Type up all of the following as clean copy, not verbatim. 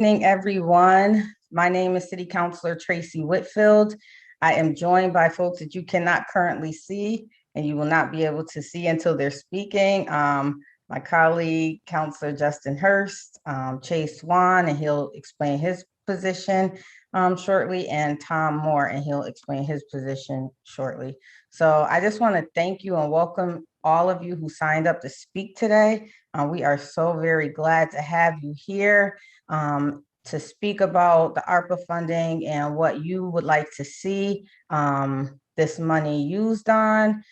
Evening, everyone. My name is City Councilor Trayce Whitfield. I am joined by folks that you cannot currently see and you will not be able to see until they're speaking. My colleague, Councilor Justin Hurst, Chase Swan, and he'll explain his position shortly, and Tom Moore, and he'll explain his position shortly. So I just want to thank you and welcome all of you who signed up to speak today. We are so very glad to have you here to speak about the ARPA funding and what you would like to see this money used on,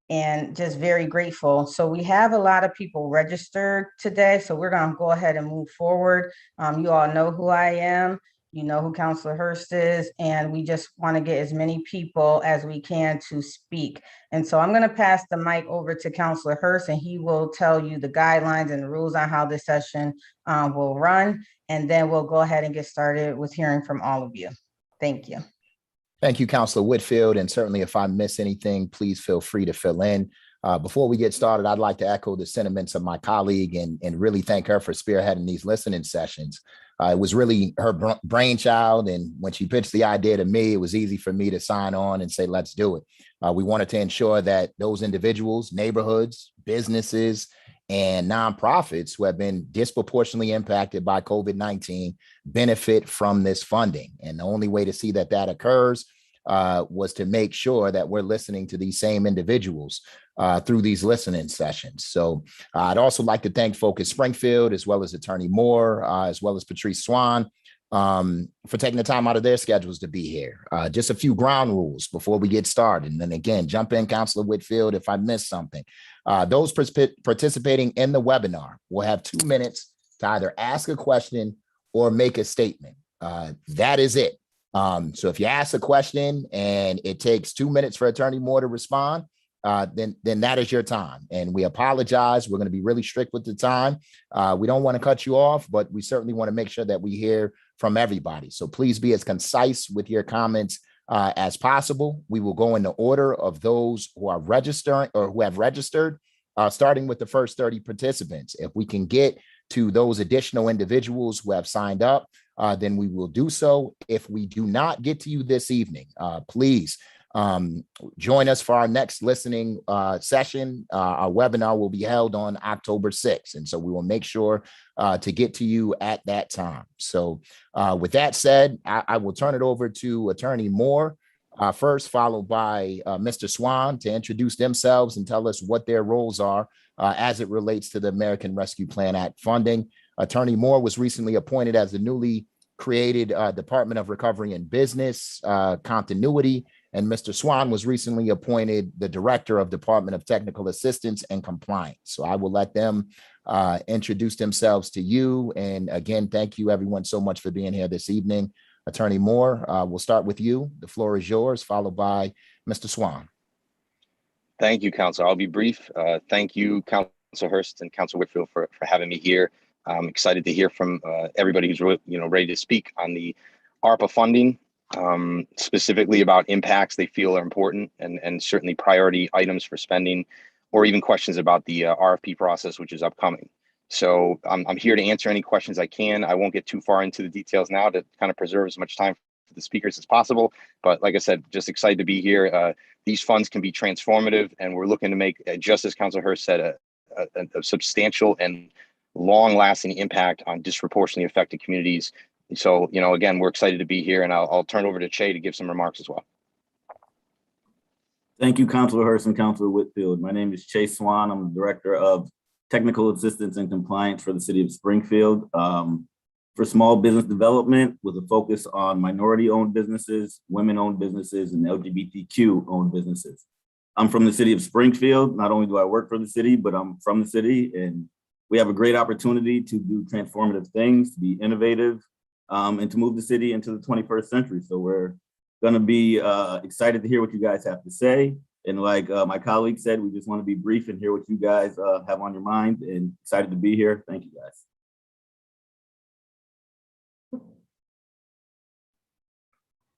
and just very grateful. So we have a lot of people registered today, so we're going to go ahead and move forward. You all know who I am. You know who Councilor Hurst is, and we just want to get as many people as we can to speak. And so I'm going to pass the mic over to Councilor Hurst, and he will tell you the guidelines and the rules on how this session will run. And then we'll go ahead and get started with hearing from all of you. Thank you. Thank you, Councilor Whitfield. And certainly if I miss anything, please feel free to fill in. Before we get started, I'd like to echo the sentiments of my colleague and really thank her for spearheading these listening sessions. It was really her brainchild. And when she pitched the idea to me, it was easy for me to sign on and say, let's do it. We wanted to ensure that those individuals, neighborhoods, businesses, and nonprofits who have been disproportionately impacted by COVID-19 benefit from this funding. And the only way to see that that occurs was to make sure that we're listening to these same individuals through these listening sessions. So I'd also like to thank Focus Springfield, as well as Attorney Moore, as well as Patrice Swan, for taking the time out of their schedules to be here. Just a few ground rules before we get started. And then again, jump in, Councilor Whitfield, if I missed something. Those participating in the webinar will have 2 minutes to either ask a question or make a statement. That is it. So if you ask a question and it takes 2 minutes for Attorney Moore to respond, then that is your time. And we apologize. We're going to be really strict with the time. We don't want to cut you off, but we certainly want to make sure that we hear from everybody. So please be as concise with your comments as possible. We will go in the order of those who are registering or who have registered, starting with the first 30 participants. If we can get to those additional individuals who have signed up, then we will do so. If we do not get to you this evening, please join us for our next listening session. Our webinar will be held on October 6th. And so we will make sure to get to you at that time. So with that said, I will turn it over to Attorney Moore first, followed by Mr. Swan to introduce themselves and tell us what their roles are as it relates to the American Rescue Plan Act funding. Attorney Moore was recently appointed as the newly created Department of Recovery and Business Continuity, and Mr. Swan was recently appointed the Director of Department of Technical Assistance and Compliance. So I will let them introduce themselves to you. And again, thank you everyone so much for being here this evening. Attorney Moore, we'll start with you. The floor is yours, followed by Mr. Swan. Thank you, Councilor. I'll be brief. Thank you, Councilor Hurst and Councilor Whitfield for having me here. I'm excited to hear from everybody who's ready to speak on the ARPA funding, specifically about impacts they feel are important and certainly priority items for spending, or even questions about the RFP process, which is upcoming. So I'm here to answer any questions I can. I won't get too far into the details now to kind of preserve as much time for the speakers as possible. But like I said, just excited to be here. These funds can be transformative, and we're looking to make, just as Councilor Hurst said, a substantial and long-lasting impact on disproportionately affected communities. So, again, we're excited to be here, and I'll turn over to Che to give some remarks as well. Thank you, Councilor Hurst and Councilor Whitfield. My name is Chase Swan. I'm the Director of Technical Assistance and Compliance for the City of Springfield, for small business development with a focus on minority-owned businesses, women-owned businesses, and LGBTQ-owned businesses. I'm from the City of Springfield. Not only do I work for the city, but I'm from the city, and we have a great opportunity to do transformative things, to be innovative, and to move the city into the 21st century. So we're going to be excited to hear what you guys have to say. And like my colleague said, we just want to be brief and hear what you guys have on your mind, and excited to be here. Thank you, guys.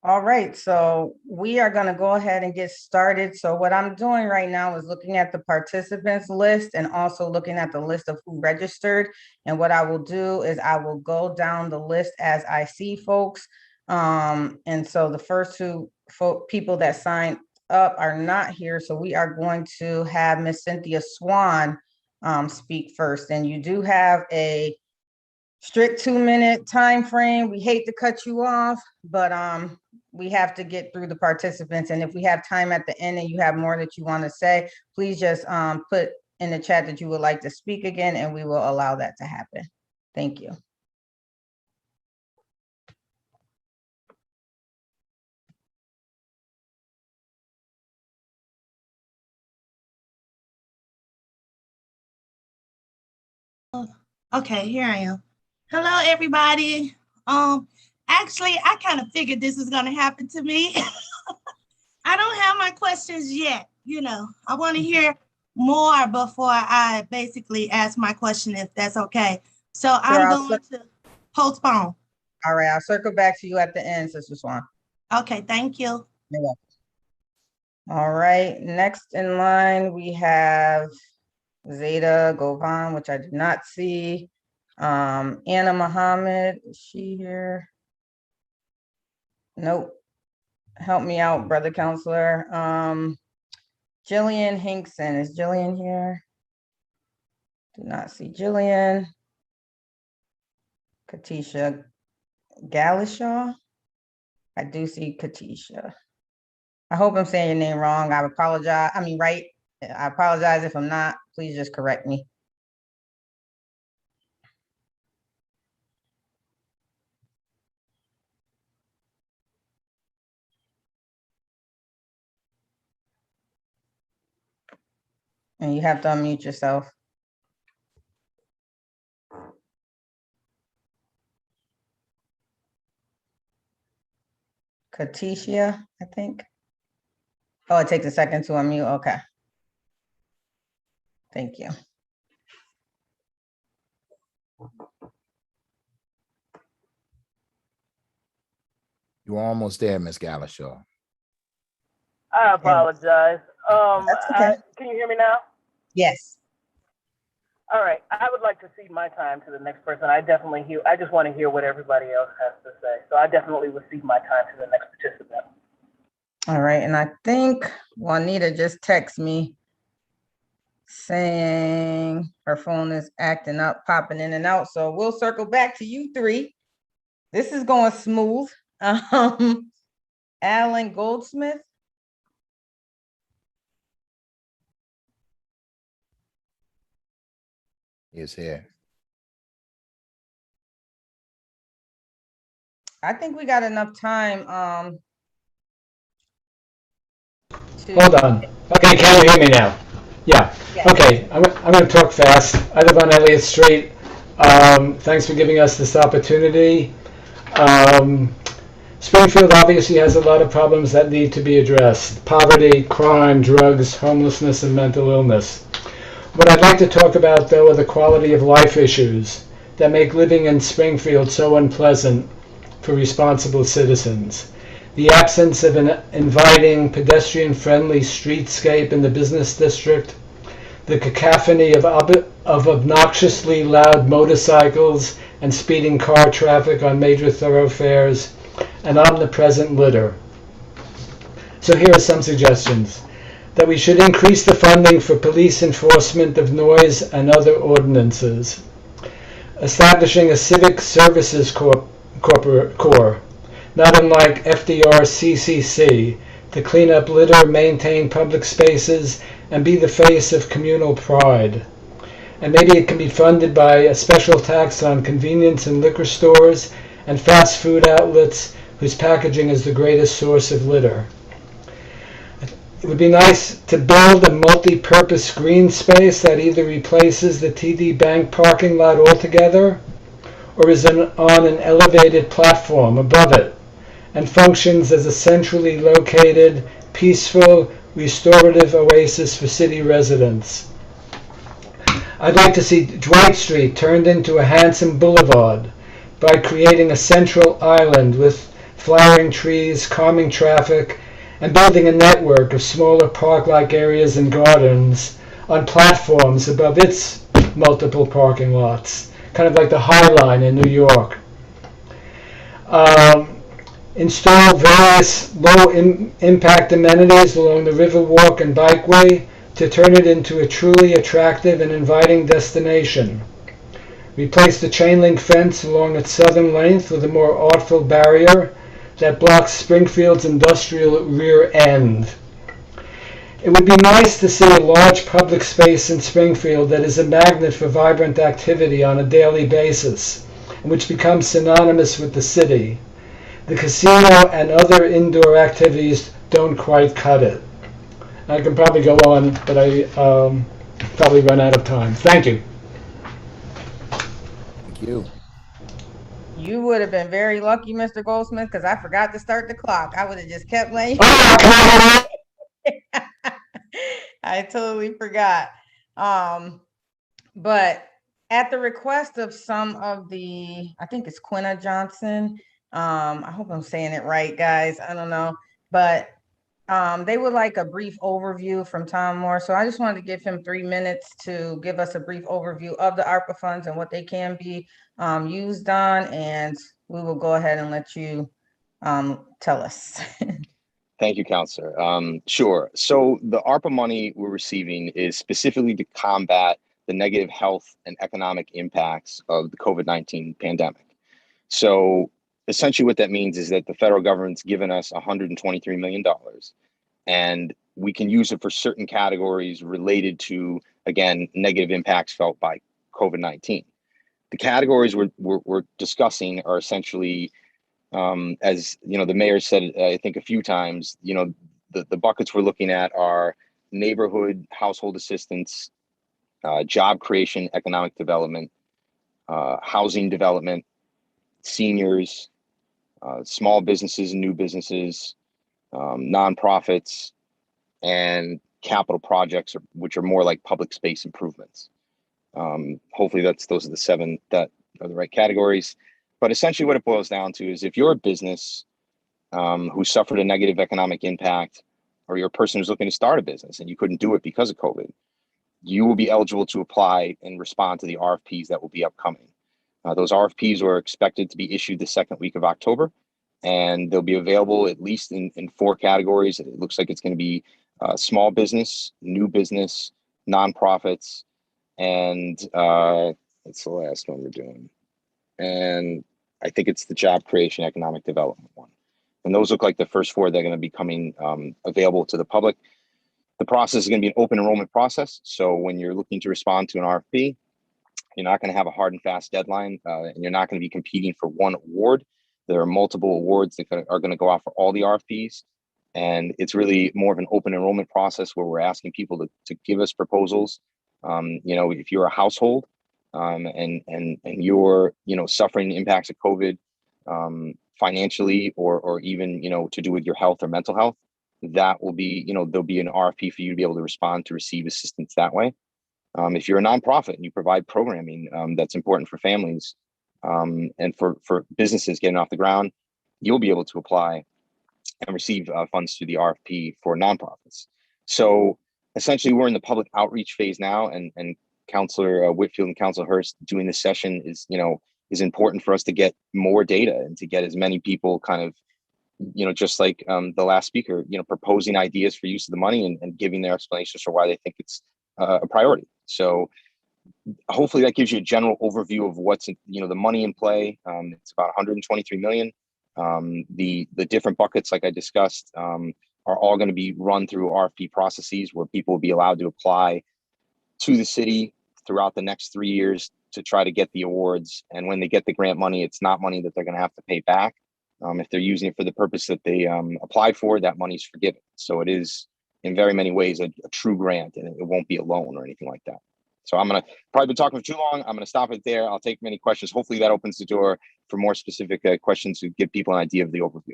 All right, so we are going to go ahead and get started. So what I'm doing right now is looking at the participants list and also looking at the list of who registered. And what I will do is I will go down the list as I see folks. And so the first two people that signed up are not here. So we are going to have Miss Cynthia Swan speak first. And you do have a strict 2-minute time frame. We hate to cut you off, but we have to get through the participants. And if we have time at the end and you have more that you want to say, please just put in the chat that you would like to speak again, and we will allow that to happen. Thank you. Okay, here I am. Hello, everybody. Actually, I kind of figured this was going to happen to me. I don't have my questions yet. You know, I want to hear more before I basically ask my question, if that's okay. So sure, I'm going to postpone. All right, I'll circle back to you at the end, Sister Swan. Okay, thank you. You're welcome. All right, next in line, we have Zeta Govan, which I did not see. Anna Muhammad, is she here? Nope. Help me out, brother counselor. Jillian Hinkson, is Jillian here? Do not see Jillian. Katisha Galishaw. I do see Katisha. I hope I'm saying your name wrong. I apologize. I mean, right. I apologize if I'm not. Please just correct me. And you have to unmute yourself. Katisha, I think. Oh, it takes a second to unmute. Okay. Thank you. You're almost there, Ms. Galishaw. I apologize. That's okay. Can you hear me now? Yes. All right. I would like to cede my time to the next person. I just want to hear what everybody else has to say. So I definitely will cede my time to the next participant. All right. And I think Juanita just texted me saying her phone is acting up, popping in and out. So we'll circle back to you three. This is going smooth. Alan Goldsmith. Is here. I think we got enough time. Hold on. Okay, can you hear me now? Yeah. Yes. Okay, I'm going to talk fast. I live on Elliott Street. Thanks for giving us this opportunity. Springfield obviously has a lot of problems that need to be addressed. Poverty, crime, drugs, homelessness, and mental illness. What I'd like to talk about, though, are the quality of life issues that make living in Springfield so unpleasant for responsible citizens. The absence of an inviting, pedestrian-friendly streetscape in the business district, the cacophony of obnoxiously loud motorcycles and speeding car traffic on major thoroughfares, and omnipresent litter. So here are some suggestions. That we should increase the funding for police enforcement of noise and other ordinances. Establishing a civic services corps, not unlike FDR CCC, to clean up litter, maintain public spaces, and be the face of communal pride. And maybe it can be funded by a special tax on convenience and liquor stores and fast food outlets whose packaging is the greatest source of litter. It would be nice to build a multi-purpose green space that either replaces the TD Bank parking lot altogether or is on an elevated platform above it and functions as a centrally located, peaceful, restorative oasis for city residents. I'd like to see Dwight Street turned into a handsome boulevard by creating a central island with flowering trees, calming traffic, and building a network of smaller park-like areas and gardens on platforms above its multiple parking lots, kind of like the High Line in New York. Install various low-impact amenities along the Riverwalk and Bikeway to turn it into a truly attractive and inviting destination. Replace the chain-link fence along its southern length with a more artful barrier that blocks Springfield's industrial rear end. It would be nice to see a large public space in Springfield that is a magnet for vibrant activity on a daily basis, and which becomes synonymous with the city. The casino and other indoor activities don't quite cut it. I can probably go on, but I probably run out of time. Thank you. Thank you. You would have been very lucky, Mr. Goldsmith, because I forgot to start the clock. I would have just kept laying. I totally forgot. But at the request of some of the, I think it's Quinna Johnson. I hope I'm saying it right, guys. I don't know. But they would like a brief overview from Tom Moore. So I just wanted to give him 3 minutes to give us a brief overview of the ARPA funds and what they can be used on. And we will go ahead and let you tell us. Thank you, Councilor. Sure. So the ARPA money we're receiving is specifically to combat the negative health and economic impacts of the COVID-19 pandemic. So essentially what that means is that the federal government's given us $123 million, and we can use it for certain categories related to, again, negative impacts felt by COVID-19. The categories we're discussing are essentially, as you know, the mayor said, I think a few times, you know, the buckets we're looking at are neighborhood household assistance, job creation, economic development, housing development, seniors, small businesses and new businesses, nonprofits, and capital projects, which are more like public space improvements. Hopefully those are the 7 that are the right categories. But essentially what it boils down to is if you're a business who suffered a negative economic impact, or you're a person who's looking to start a business and you couldn't do it because of COVID, you will be eligible to apply and respond to the RFPs that will be upcoming. Those RFPs are expected to be issued the second week of October, and they'll be available at least in 4 categories. It looks like it's going to be small business, new business, nonprofits, and that's the last one we're doing. And I think it's the job creation, economic development one. And those look like the first 4 that are going to be coming available to the public. The process is going to be an open enrollment process. So when you're looking to respond to an RFP, you're not going to have a hard and fast deadline, and you're not going to be competing for one award. There are multiple awards that are going to go out for all the RFPs. And it's really more of an open enrollment process where we're asking people to give us proposals. You know, if you're a household and you're, you know, suffering the impacts of COVID financially or even, you know, to do with your health or mental health, that will be, you know, there'll be an RFP for you to be able to respond to receive assistance that way. If you're a nonprofit and you provide programming that's important for families and for businesses getting off the ground, you'll be able to apply and receive funds through the RFP for nonprofits. So essentially, we're in the public outreach phase now, and Councilor Whitfield and Councilor Hurst doing this session is important for us to get more data and to get as many people kind of, you know, just like the last speaker, you know, proposing ideas for use of the money and giving their explanations for why they think it's a priority. So hopefully that gives you a general overview of what's, you know, the money in play. It's about 123 million. The different buckets, like I discussed, are all going to be run through RFP processes where people will be allowed to apply to the city throughout the next 3 years to try to get the awards. And when they get the grant money, it's not money that they're going to have to pay back. If they're using it for the purpose that they applied for, that money's forgiven. So it is, in very many ways, a true grant, and it won't be a loan or anything like that. So I'm going to probably been talking for too long. I'm going to stop it there. I'll take many questions. Hopefully that opens the door for more specific questions to give people an idea of the overview.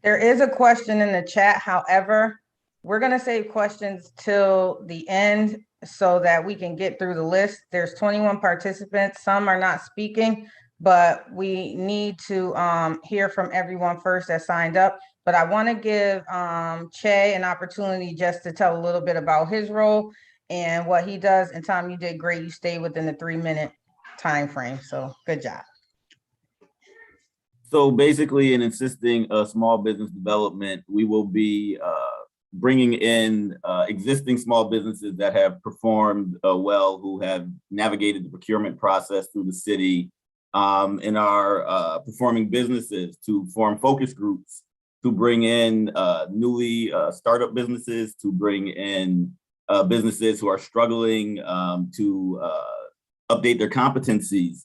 There is a question in the chat. However, we're going to save questions till the end so that we can get through the list. There's 21 participants. Some are not speaking. but we need to hear from everyone first that signed up. But I want to give Che an opportunity just to tell a little bit about his role and what he does. And Tom, you did great. You stayed within the 3-minute time frame. So good job. So basically, in assisting small business development, we will be bringing in existing small businesses that have performed well, who have navigated the procurement process through the city, and are performing businesses to form focus groups, to bring in newly startup businesses, to bring in businesses who are struggling to update their competencies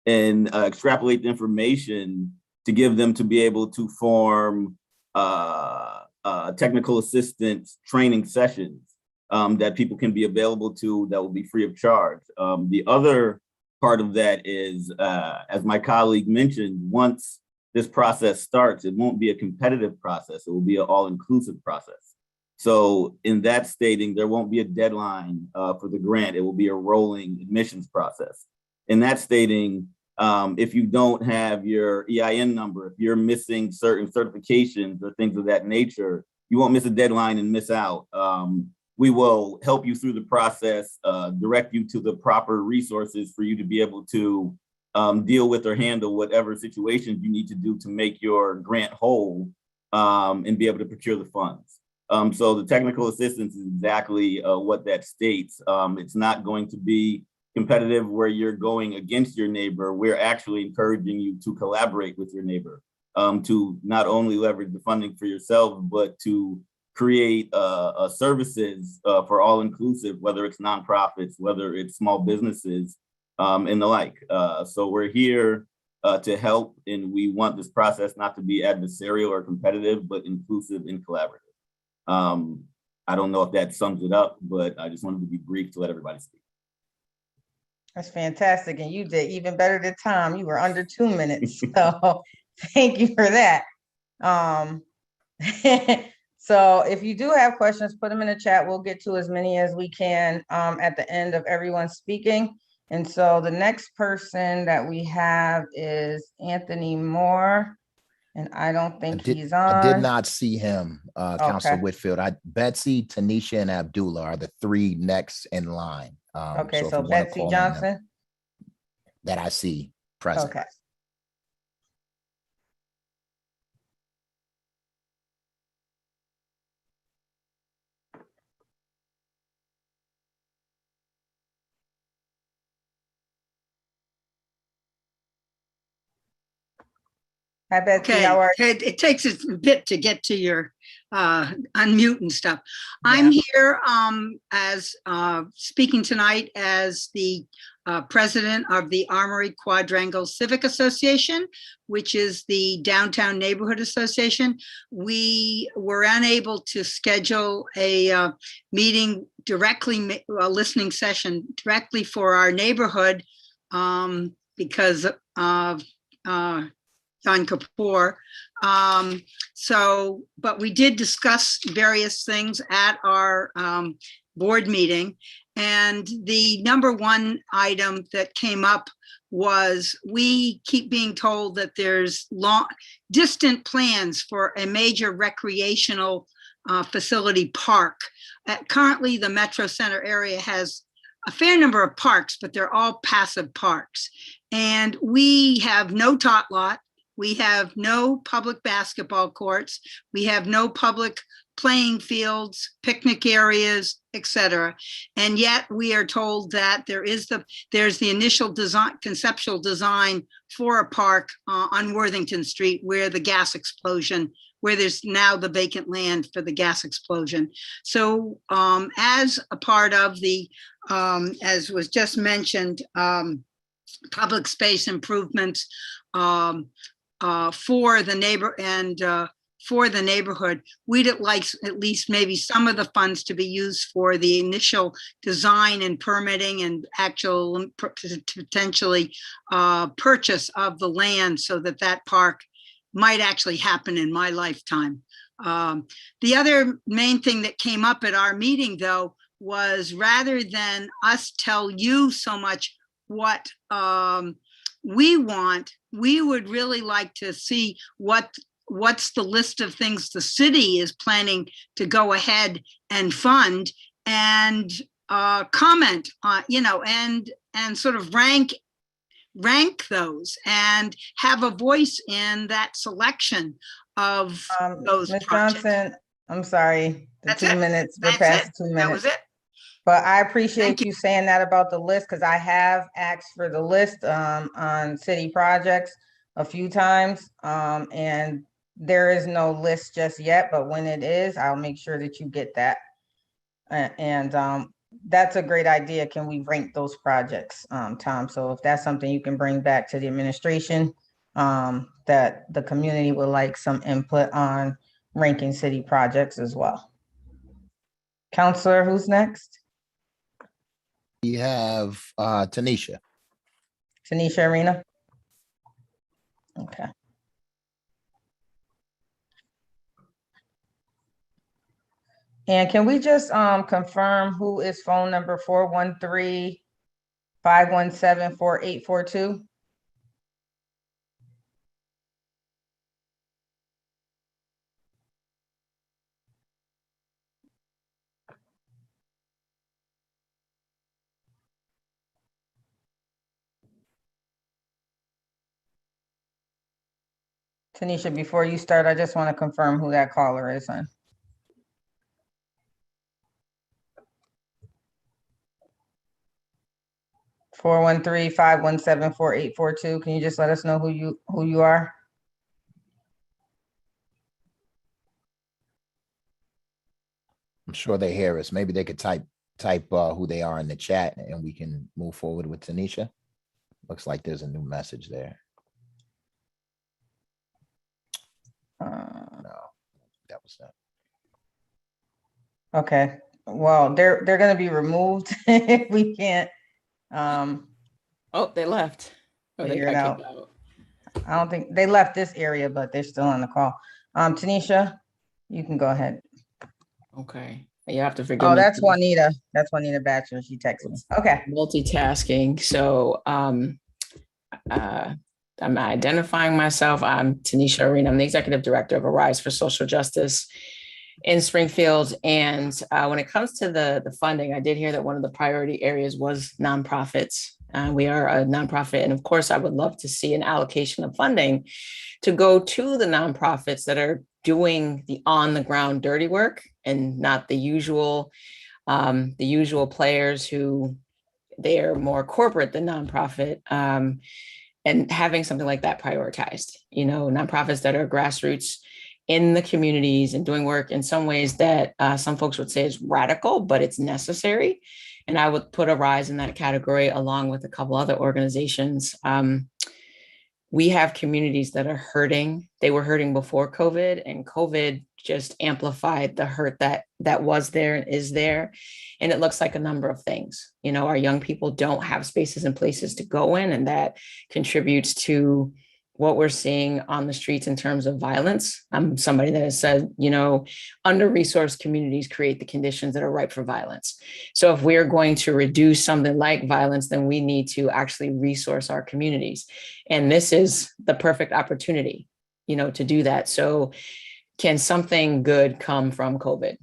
and extrapolate the information to give them to be able to form technical assistance training sessions that people can be available to, that will be free of charge. The other part of that is, as my colleague mentioned, once this process starts, it won't be a competitive process. It will be an all-inclusive process. So in that stating, there won't be a deadline for the grant. It will be a rolling admissions process. In that stating, if you don't have your EIN number, if you're missing certain certifications or things of that nature, you won't miss a deadline and miss out. We will help you through the process, direct you to the proper resources for you to be able to deal with or handle whatever situations you need to do to make your grant whole and be able to procure the funds. So the technical assistance is exactly what that states. It's not going to be competitive where you're going against your neighbor. We're actually encouraging you to collaborate with your neighbor, to not only leverage the funding for yourself, but to create services for all inclusive, whether it's nonprofits, whether it's small businesses, and the like. So we're here to help, and we want this process not to be adversarial or competitive, but inclusive and collaborative. I don't know if that sums it up, but I just wanted to be brief to let everybody speak. That's fantastic. And you did even better than Tom. You were under 2 minutes. So thank you for that. So if you do have questions, put them in the chat. We'll get to as many as we can at the end of everyone speaking. And so the next person that we have is Anthony Moore. And I don't think he's on. I did not see him, Councilor Whitfield. Betsy, Tanisha, and Abdullah are the 3 next in line. Okay, so Betsy Johnson? That I see present. Okay. Hi, Betsy, Okay, how are you? it takes a bit to get to your unmute and stuff. I'm here as speaking tonight as the president of the Armory Quadrangle Civic Association, which is the downtown neighborhood association. We were unable to schedule a meeting directly, a listening session directly for our neighborhood because of Yom Kippur. But we did discuss various things at our board meeting. And the number one item that came up was we keep being told that there's distant plans for a major recreational facility park. Currently, the Metro Center area has a fair number of parks, but they're all passive parks. And we have no tot lot. We have no public basketball courts. We have no public playing fields, picnic areas, etc. And yet we are told that there's the initial design, conceptual design for a park on Worthington Street where the gas explosion, where there's now the vacant land for the gas explosion. So as a part of the, as was just mentioned, public space improvements, for the neighborhood, we'd like at least maybe some of the funds to be used for the initial design and permitting and actual potentially purchase of the land so that that park might actually happen in my lifetime. The other main thing that came up at our meeting, though, was rather than us tell you so much what we would really like to see what's the list of things the city is planning to go ahead and fund, and comment on, and sort of rank those and have a voice in that selection of those Ms. projects. Johnson, I'm sorry, the That's 2 it? minutes, we're That's past it? the 2 That was minutes. it? But I Thank appreciate you saying that about the list, because I have asked for the list on city projects a few times. And there is no list just yet, but when it is, I'll make sure that you get that. And that's a great idea. Can we rank those projects, Tom? So if that's something you can bring back to the administration, that the community would like some input on ranking city projects as well. Councilor, who's next? We have Tanisha. Tanisha Arena? Okay. And can we just confirm who is phone number 413-517-4842? Tanisha, before you start, I just want to confirm who that caller is on. Four 413-517-4842. Can you just let us know who you are? I'm sure they hear us. Maybe they could type who they are in the chat and we can move forward with Tanisha. Looks like there's a new message there. No, that was not. Okay, well, they're gonna be removed if we can't Oh, they left. Oh, they figure it got kicked out. out. I don't think they left this area, but they're still on the call. Tanisha, you can go ahead. Okay. You have to forgive Oh, me. that's Juanita. That's Juanita Batcher. She texted me. Okay. Multitasking. So I'm identifying myself. I'm Tanisha Arena. I'm the executive director of Arise for Social Justice in Springfield. And when it comes to the funding, I did hear that one of the priority areas was nonprofits. We are a nonprofit. And of course, I would love to see an allocation of funding to go to the nonprofits that are doing the on the ground dirty work and not the usual players who they are more corporate than nonprofit. And having something like that prioritized, nonprofits that are grassroots in the communities and doing work in some ways that some folks would say is radical, but it's necessary. And I would put Arise in that category along with a couple other organizations. We have communities that are hurting. They were hurting before COVID, and COVID just amplified the hurt that was there and is there. And it looks like a number of things. Our young people don't have spaces and places to go in, and that contributes to what we're seeing on the streets in terms of violence. I'm somebody that has said, under-resourced communities create the conditions that are ripe for violence. So if we're going to reduce something like violence, then we need to actually resource our communities. And this is the perfect opportunity, to do that. So can something good come from COVID?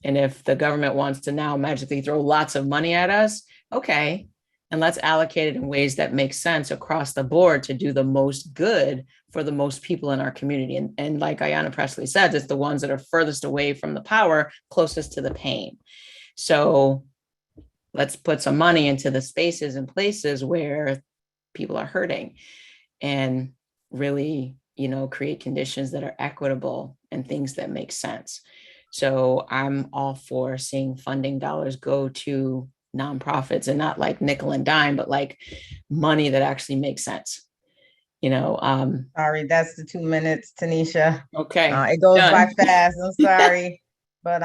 And if the government wants to now magically throw lots of money at us, okay, and let's allocate it in ways that make sense across the board to do the most good for the most people in our community. And like Ayanna Presley said, it's the ones that are furthest away from the power, closest to the pain. So let's put some money into the spaces and places where people are hurting and really, create conditions that are equitable and things that make sense. So I'm all for seeing funding dollars go to nonprofits and not like nickel and dime, but like money that actually makes sense. Sorry, that's the 2 minutes, Tanisha. Okay. It goes Done. by fast. I'm sorry. But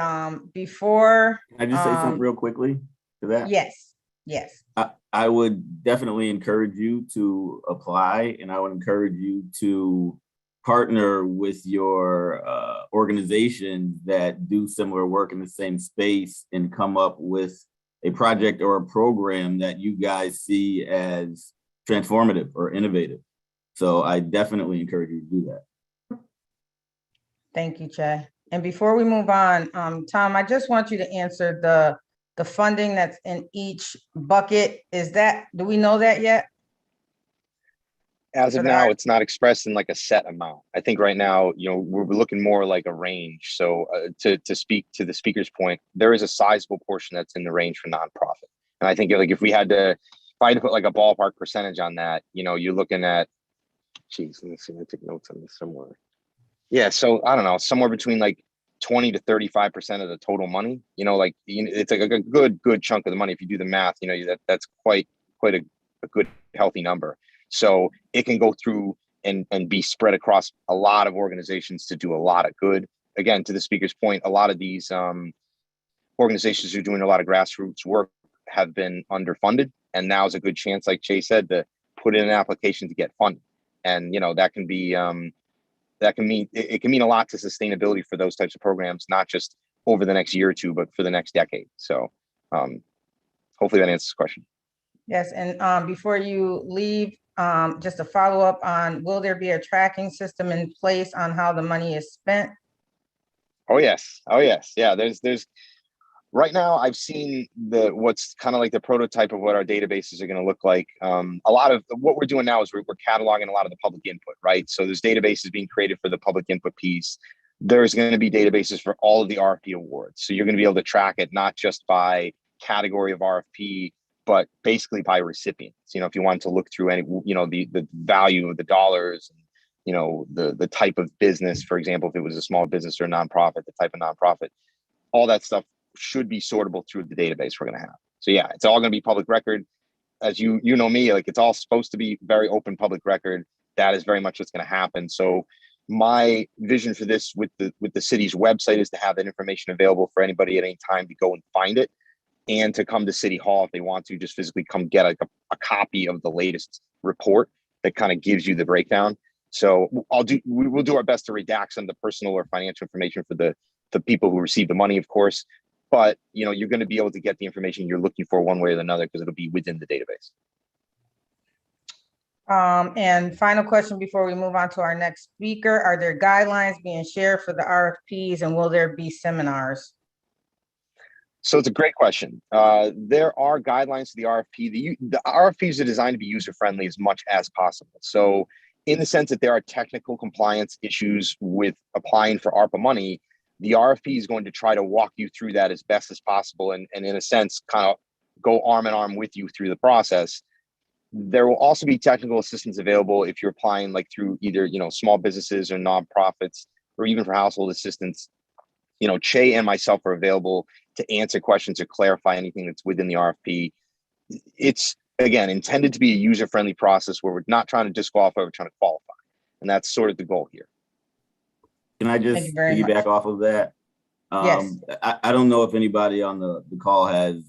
before Can I just say something real quickly to that? Yes. I would definitely encourage you to apply, and I would encourage you to partner with your organizations that do similar work in the same space and come up with a project or a program that you guys see as transformative or innovative. So I definitely encourage you to do that. Thank you, Che. And before we move on, Tom, I just want you to answer the funding that's in each bucket. Do we know that yet? As of For the now, art- it's not expressed in like a set amount. I think right now, we're looking more like a range. So to speak to the speaker's point, there is a sizable portion that's in the range for nonprofit. And I think like if I had to put like a ballpark percentage on that, you're looking at, geez, let me see, I took notes on this somewhere. Yeah, so I don't know, somewhere between like 20 to 35% of the total money. It's like a good chunk of the money. If you do the math, that's quite a good healthy number. So it can go through and be spread across a lot of organizations to do a lot of good. Again, to the speaker's point, a lot of these organizations who are doing a lot of grassroots work have been underfunded, and now is a good chance, like Chase said, to put in an application to get funded. And that can be it can mean a lot to sustainability for those types of programs, not just over the next year or two, but for the next decade. So hopefully that answers the question. Yes, and before you leave, just a follow up on, will there be a tracking system in place on how the money is spent? Oh yes. Yeah, there's right now I've seen what's kind of like the prototype of what our databases are going to look like. A lot of what we're doing now is we're cataloging a lot of the public input, right? So there's databases being created for the public input piece. There's going to be databases for all of the RFP awards. So you're going to be able to track it not just by category of RFP, but basically by recipients. If you want to look through any, the value of the dollars, the type of business, for example, if it was a small business or a nonprofit, the type of nonprofit, all that stuff should be sortable through the database we're going to have. So yeah, it's all going to be public record. As you know me, like it's all supposed to be very open public record. That is very much what's going to happen. So my vision for this with the city's website is to have that information available for anybody at any time to go and find it, and to come to City Hall if they want to just physically come get a copy of the latest report that kind of gives you the breakdown. So we will do our best to redact some of the personal or financial information for the people who receive the money, of course. But you're going to be able to get the information you're looking for one way or another because it'll be within the database. And final question before we move on to our next speaker: are there guidelines being shared for the RFPs, and will there be seminars? So it's a great question. There are guidelines to the RFP. The RFPs are designed to be user-friendly as much as possible. So in the sense that there are technical compliance issues with applying for ARPA money, the RFP is going to try to walk you through that as best as possible and in a sense, kind of go arm in arm with you through the process. There will also be technical assistance available if you're applying like through either, small businesses or nonprofits, or even for household assistance. Che and myself are available to answer questions or clarify anything that's within the RFP. It's, again, intended to be a user-friendly process where we're not trying to disqualify, we're trying to qualify. And that's sort of the goal here. Can I just piggyback off of that? Yes. I don't know if anybody on the call has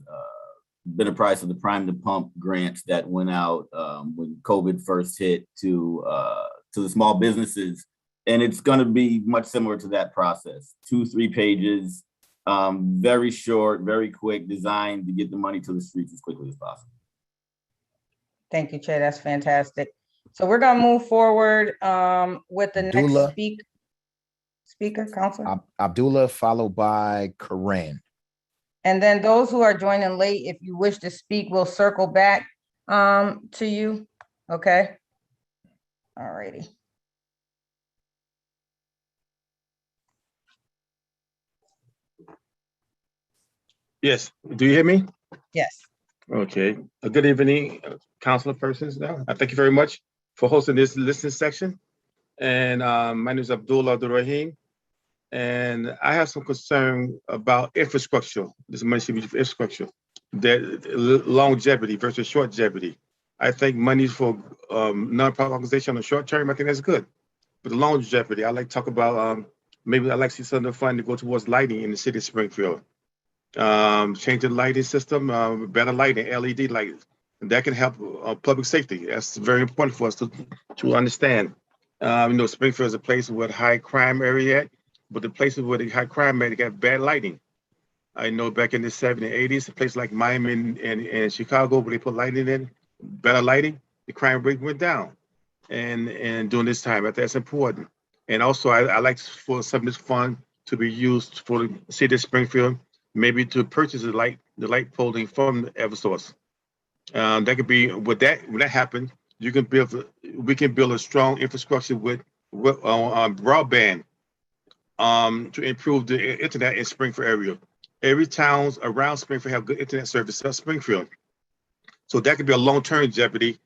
been apprised of the Prime to Pump grants that went out when COVID first hit to the small businesses. And it's going to be much similar to that process. 2-3 pages, very short, very quick, designed to get the money to the streets as quickly as possible. Thank you, Che. That's fantastic. So we're going to move forward with the next speaker, Councilor. Abdullah, followed by Corinne. And then those who are joining late, if you wish to speak, we'll circle back to you. Okay. All righty. Yes. Do you hear me? Yes. Okay. Good evening, councilor persons. Now, I thank you very much for hosting this listening section. And my name is Abdullah Abdul Rahim, and I have some concern about infrastructure. This money should be for infrastructure, that longevity versus short jeopardy. I think money for nonprofit organization on the short term, I think that's good. But the longevity, I like to talk about maybe I'd like to see some of the fund to go towards lighting in the city of Springfield. Change the lighting system, better lighting, LED lighting. That can help public safety. That's very important for us to understand. Springfield is a place with high crime area at, but the places where the high crime area got bad lighting. I know back in the 70s and 80s, a place like Miami and Chicago, where they put lighting in, better lighting. the crime rate went down. And during this time, I think that's important. And also, I like for some of this fund to be used for the city of Springfield, maybe to purchase the light polling from Eversource. That could be when that happens, we can build a strong infrastructure with broadband to improve the internet in Springfield area. Every towns around Springfield have good internet service in Springfield. So that could be a long-term jeopardy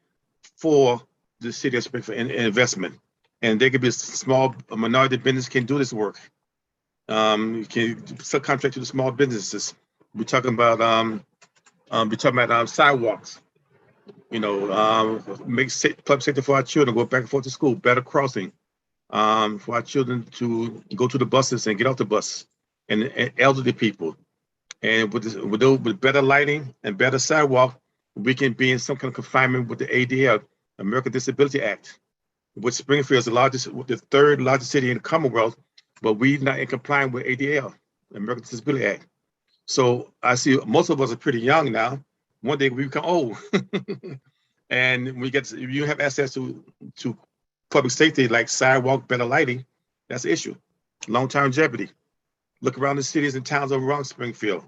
for the city of Springfield in investment. And there could be a minority business can do this work. You can subcontract to the small businesses. We're talking about sidewalks. Make public safety for our children, go back and forth to school, better crossing, for our children to go to the buses and get off the bus, and elderly people. And with better lighting and better sidewalk, we can be in some kind of confinement with the ADL, American Disability Act, which Springfield is the third largest city in the Commonwealth, but we're not in compliance with ADL, American Disability Act. So I see most of us are pretty young now. One day we become old. And if you have access to public safety like sidewalk, better lighting, that's an issue. Long-term jeopardy. Look around the cities and towns around Springfield.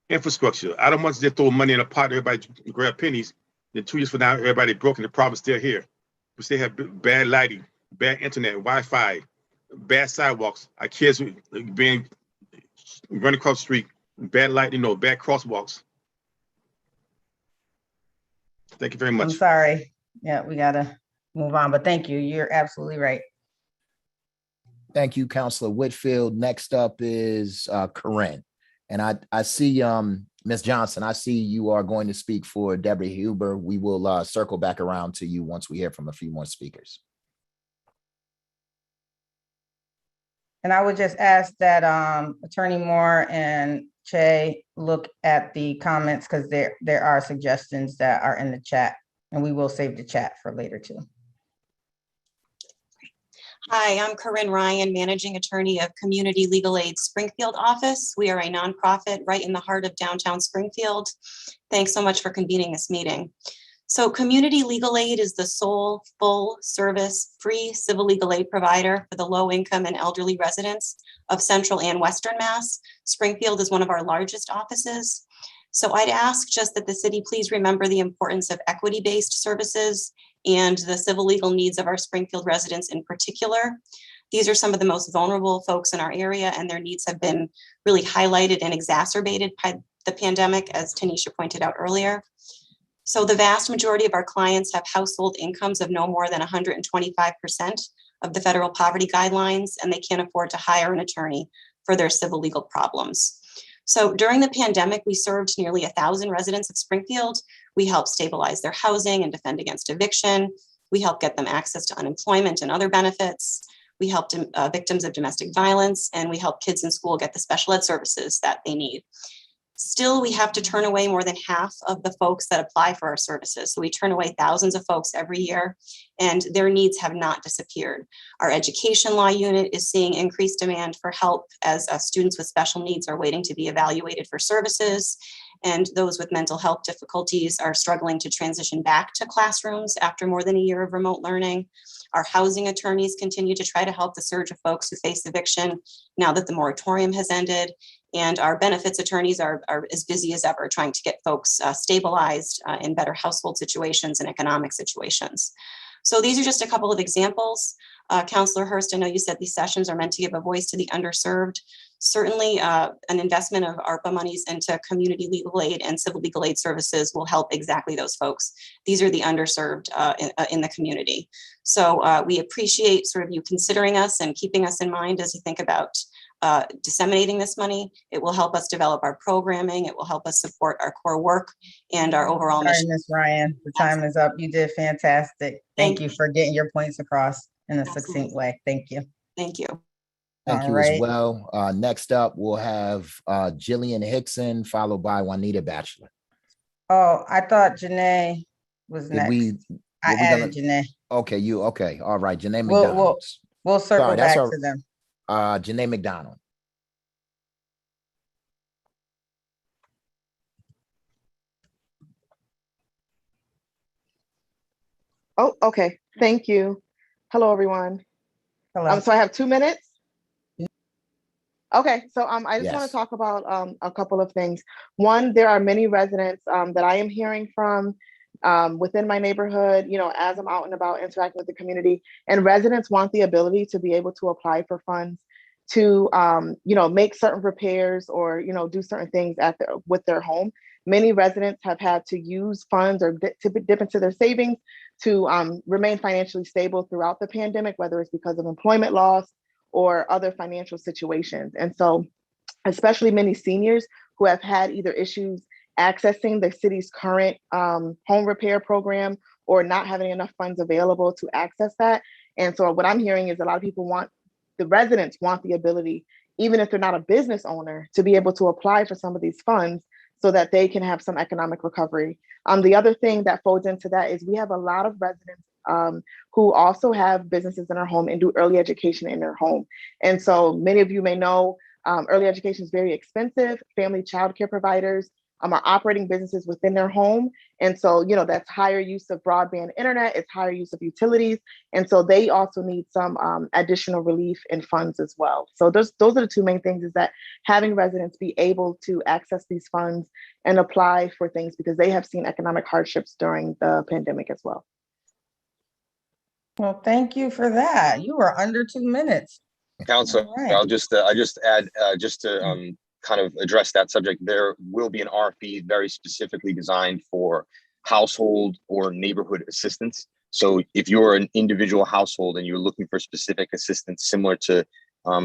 Infrastructure. I don't want to just throw money in a pot, everybody grab pennies. Then 2 years from now, everybody broken, the problem's still here. We still have bad lighting, bad internet, Wi-Fi, bad sidewalks. Our kids being running across the street, bad lighting, bad crosswalks. Thank you very much. I'm sorry. Yeah, we gotta move on, but thank you. You're absolutely right. Thank you, Councilor Whitfield. Next up is Corinne. And I see Ms. Johnson, I see you are going to speak for Deborah Huber. We will circle back around to you once we hear from a few more speakers. And I would just ask that Attorney Moore and Che look at the comments, because there are suggestions that are in the chat, and we will save the chat for later too. Hi, I'm Corinne Ryan, Managing Attorney of Community Legal Aid Springfield office. We are a nonprofit right in the heart of downtown Springfield. Thanks so much for convening this meeting. So Community Legal Aid is the sole full service free civil legal aid provider for the low income and elderly residents of Central and Western Mass. Springfield is one of our largest offices. So I'd ask just that the city please remember the importance of equity-based services and the civil legal needs of our Springfield residents in particular. These are some of the most vulnerable folks in our area, and their needs have been really highlighted and exacerbated by the pandemic, as Tanisha pointed out earlier. So the vast majority of our clients have household incomes of no more than 125% of the federal poverty guidelines, and they can't afford to hire an attorney for their civil legal problems. So during the pandemic, we served nearly 1,000 residents of Springfield. We helped stabilize their housing and defend against eviction. We helped get them access to unemployment and other benefits. We helped victims of domestic violence, and we helped kids in school get the special ed services that they need. Still, we have to turn away more than half of the folks that apply for our services. So we turn away thousands of folks every year, and their needs have not disappeared. Our education law unit is seeing increased demand for help as students with special needs are waiting to be evaluated for services. And those with mental health difficulties are struggling to transition back to classrooms after more than a year of remote learning. Our housing attorneys continue to try to help the surge of folks who face eviction now that the moratorium has ended. And our benefits attorneys are as busy as ever trying to get folks stabilized in better household situations and economic situations. So these are just a couple of examples. Councilor Hurst, I know you said these sessions are meant to give a voice to the underserved. Certainly an investment of ARPA monies into community legal aid and civil legal aid services will help exactly those folks. These are the underserved in the community. So we appreciate sort of you considering us and keeping us in mind as you think about disseminating this money. It will help us develop our programming. It will help us support our core work and our overall mission. Ms. Ryan, the time is up. You did fantastic. Thank you for getting your points across in a succinct way. Thank you. Thank you. Thank you as well. Next up, we'll have Jillian Hickson, followed by Juanita Batchelor. Oh, I thought Janae was next. I added Janae. Okay, okay. All right, Janae McDonald. We'll circle back to them. Janae McDonald. Oh, okay. Thank you. Hello, everyone. Hello. So I have 2 minutes. Okay, so I just want Yes. to talk about a couple of things. One, there are many residents that I am hearing from within my neighborhood, you know, as I'm out and about interacting with the community, and residents want the ability to be able to apply for funds to, you know, make certain repairs or, you know, do certain things with their home. Many residents have had to use funds or dip into their savings to remain financially stable throughout the pandemic, whether it's because of employment loss or other financial situations. And so, especially many seniors who have had either issues accessing the city's current home repair program or not having enough funds available to access that. And so what I'm hearing is a lot of people the residents want the ability, even if they're not a business owner, to be able to apply for some of these funds so that they can have some economic recovery. The other thing that folds into that is we have a lot of residents who also have businesses in their home and do early education in their home. And so many of you may know early education is very expensive. Family childcare providers are operating businesses within their home. And so, you know, that's higher use of broadband internet, it's higher use of utilities. And so they also need some additional relief in funds as well. So those are the two main things, is that having residents be able to access these funds and apply for things because they have seen economic hardships during the pandemic as well. Well, thank you for that. You were under 2 minutes. Councilor, Right. I'll just add just to kind of address that subject. There will be an RFP very specifically designed for household or neighborhood assistance. So if you're an individual household and you're looking for specific assistance similar to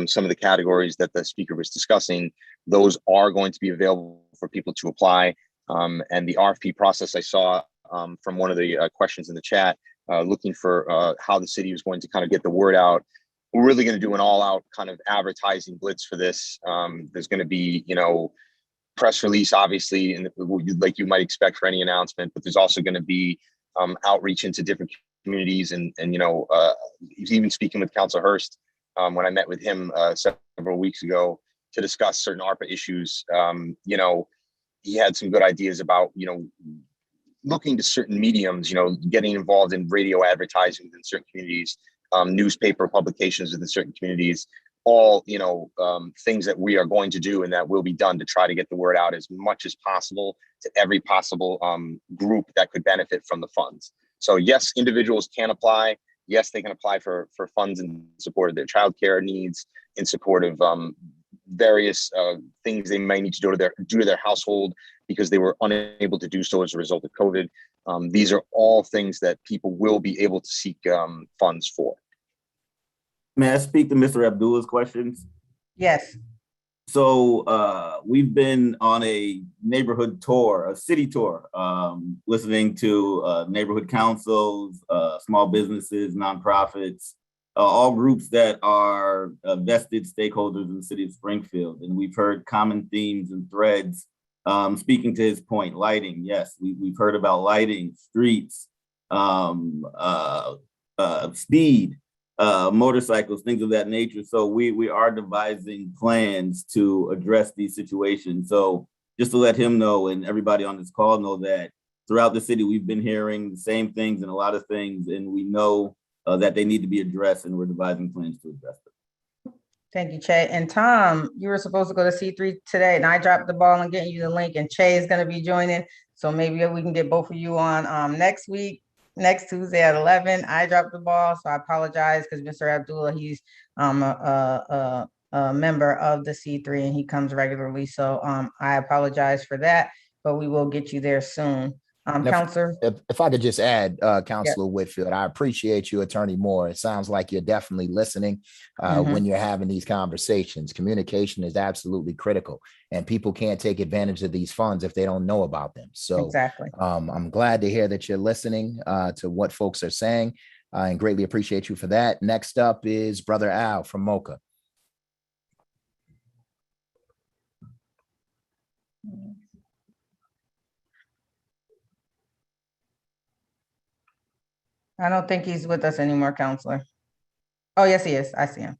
some of the categories that the speaker was discussing, those are going to be available for people to apply. And the RFP process I saw from one of the questions in the chat, looking for how the city was going to kind of get the word out. We're really going to do an all-out kind of advertising blitz for this. There's going to be, you know, press release, obviously, and like you might expect for any announcement, but there's also going to be outreach into different communities. And you know, even speaking with Councilor Hurst, when I met with him several weeks ago to discuss certain Arpa issues, you know, he had some good ideas about, you know, looking to certain mediums, you know, getting involved in radio advertising in certain communities, newspaper publications within certain communities, all, you know, things that we are going to do and that will be done to try to get the word out as much as possible to every possible group that could benefit from the funds. So yes, individuals can apply. Yes, they can apply for funds in support of their childcare needs, in support of various things they may need to do to their household because they were unable to do so as a result of COVID. These are all things that people will be able to seek funds for. May I speak to Mr. Abdullah's questions? Yes. So we've been on a neighborhood tour, a city tour, listening to neighborhood councils, small businesses, nonprofits, all groups that are vested stakeholders in the city of Springfield. And we've heard common themes and threads. Speaking to his point, lighting, yes, we've heard about lighting, streets, speed, motorcycles, things of that nature. So we are devising plans to address these situations. So just to let him know and everybody on this call know that throughout the city, we've been hearing the same things and a lot of things, and we know that they need to be addressed, and we're devising plans to address them. Thank you, Che. And Tom, you were supposed to go to C3 today, and I dropped the ball on getting you the link, and Che is going to be joining. So maybe we can get both of you on next week, next Tuesday at 11. I dropped the ball, so I apologize because Mr. Abdullah, he's a member of the C3 and he comes regularly. So I apologize for that, but we will get you there soon. Councilor. If I could just add, Councilor Whitfield, I appreciate you, Attorney Moore. It sounds like you're definitely listening when you're having these conversations. Communication is absolutely critical, and people can't take advantage of these funds if they don't know about them. So exactly. I'm glad to hear that you're listening to what folks are saying and greatly appreciate you for that. Next up is Brother Al from Mocha. I don't think he's with us anymore, Councilor. Oh, yes, he is. I see him.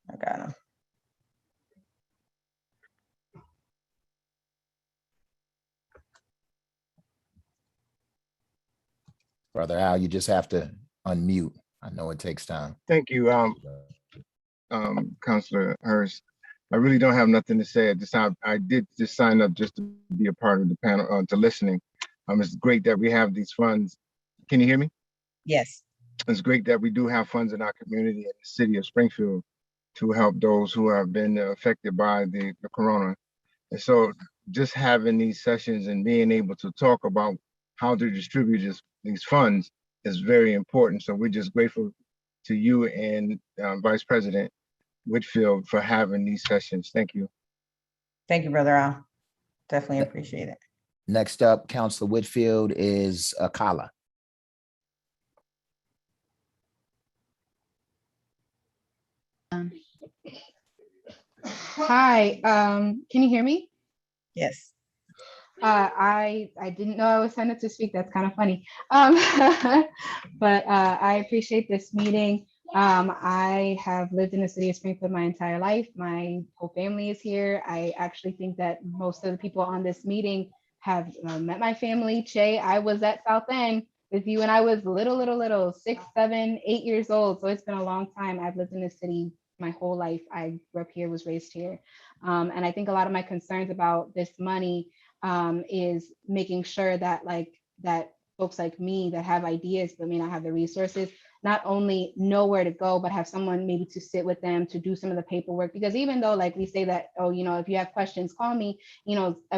I got him. Brother Al, you just have to unmute. I know it takes time. Thank you, Councilor Hurst. I really don't have nothing to say at this time. I did just sign up just to be a part of the panel, to listening. It's great that we have these funds. Can you hear me? Yes. It's great that we do have funds in our community in the city of Springfield to help those who have been affected by the corona. And so just having these sessions and being able to talk about how to distribute these funds is very important. So we're just grateful to you and Vice President Whitfield for having these sessions. Thank you. Thank you, Brother Al. Definitely appreciate it. Next up, Councilor Whitfield is Akala. Hi, can you hear me? Yes. I didn't know I was signed up to speak. That's kind of funny. But I appreciate this meeting. I have lived in the city of Springfield my entire life. My whole family is here. I actually think that most of the people on this meeting have met my family. Che, I was at South End with you when I was little, 6, 7, 8 years old. So it's been a long time. I've lived in the city my whole life. I grew up here, was raised here. And I think a lot of my concerns about this money is making sure that that folks like me that have ideas but may not have the resources, not only know where to go, but have someone maybe to sit with them to do some of the paperwork. Because even though like we say that, oh, if you have questions, call me,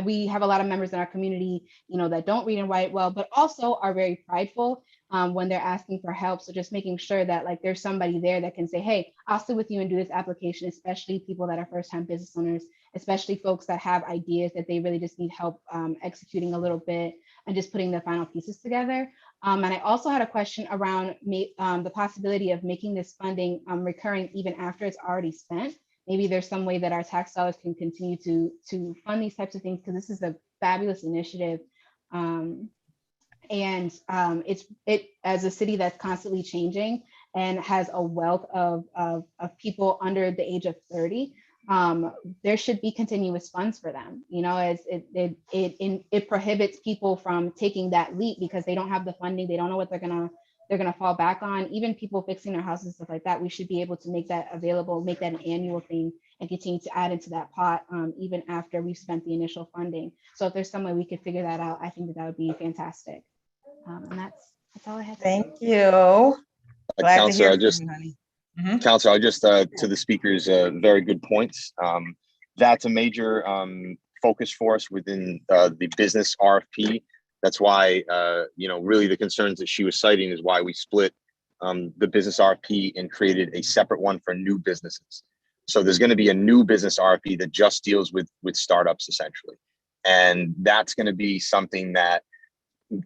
we have a lot of members in our community, that don't read and write well, but also are very prideful when they're asking for help. So just making sure that like there's somebody there that can say, hey, I'll sit with you and do this application, especially people that are first-time business owners, especially folks that have ideas that they really just need help executing a little bit and just putting the final pieces together. And I also had a question around the possibility of making this funding recurring even after it's already spent. Maybe there's some way that our tax dollars can continue to fund these types of things, because this is a fabulous initiative. And it as a city that's constantly changing and has a wealth of people under the age of 30, there should be continuous funds for them, as it prohibits people from taking that leap because they don't have the funding, they don't know what they're gonna fall back on. Even people fixing their houses, stuff like that, we should be able to make that available, make that an annual thing, and continue to add into that pot even after we've spent the initial funding. So if there's some way we could figure that out, I think that would be fantastic. And that's all I have. Thank you. Glad to hear Councilor, from you, honey. Councilor, I just to the speaker's very good points. That's a major focus for us within the business RFP. That's why really the concerns that she was citing is why we split the business RFP and created a separate one for new businesses. So there's going to be a new business RFP that just deals with startups essentially, and that's going to be something that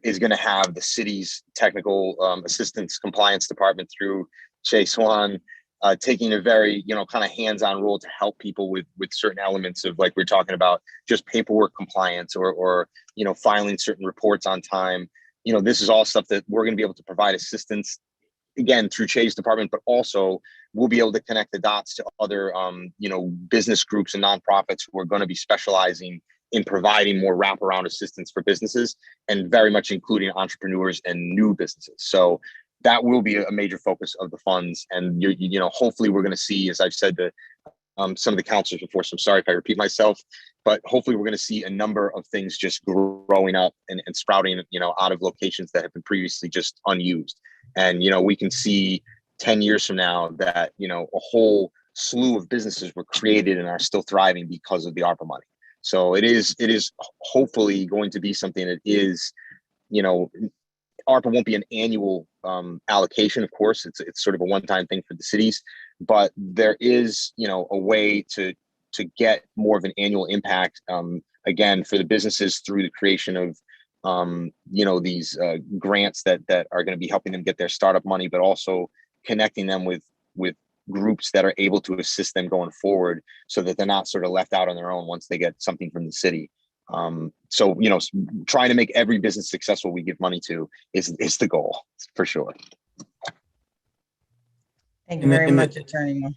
is going to have the city's technical assistance compliance department through Trayce taking a very kind of hands-on role to help people with certain elements of, like we're talking about, just paperwork compliance or filing certain reports on time. This is all stuff that we're going to be able to provide assistance again through Trayce department, but also we'll be able to connect the dots to other business groups and nonprofits who are going to be specializing in providing more wraparound assistance for businesses, and very much including entrepreneurs and new businesses. So that will be a major focus of the funds. And hopefully we're going to see, as I've said to some of the councilors before, so I'm sorry if I repeat myself, but hopefully we're going to see a number of things just growing up and sprouting, out of locations that have been previously just unused. And, we can see 10 years from now that, a whole slew of businesses were created and are still thriving because of the Arpa money. So it is hopefully going to be something that is, ARPA won't be an annual allocation, of course. It's sort of a one-time thing for the cities, but there is, a way to get more of an annual impact, again, for the businesses through the creation of, these grants that are going to be helping them get their startup money, but also connecting them with groups that are able to assist them going forward so that they're not sort of left out on their own once they get something from the city. So, trying to make every business successful we give money to is the goal for sure. Thank you very much, Attorney Moore.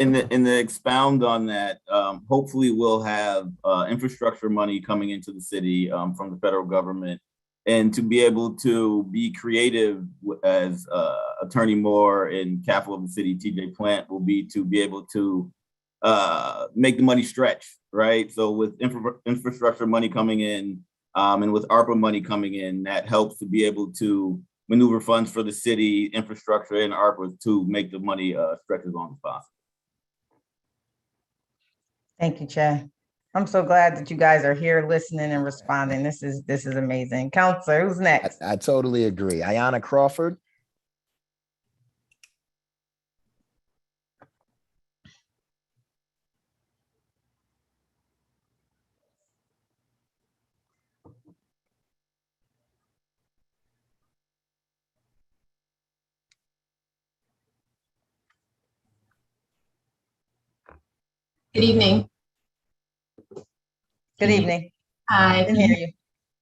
In the expound on that, hopefully we'll have infrastructure money coming into the city from the federal government and to be able to be creative as Attorney Moore and Capital of the City, TJ Plant, will be to be able to make the money stretch, right? So with infrastructure money coming in and with ARPA money coming in, that helps to be able to maneuver funds for the city, infrastructure, and ARPA to make the money stretch as long as possible. Thank you, Che. I'm so glad that you guys are here listening and responding. This is amazing. Councilor, who's next? I totally agree. Ayanna Crawford. Good evening. Good evening. I can hear you.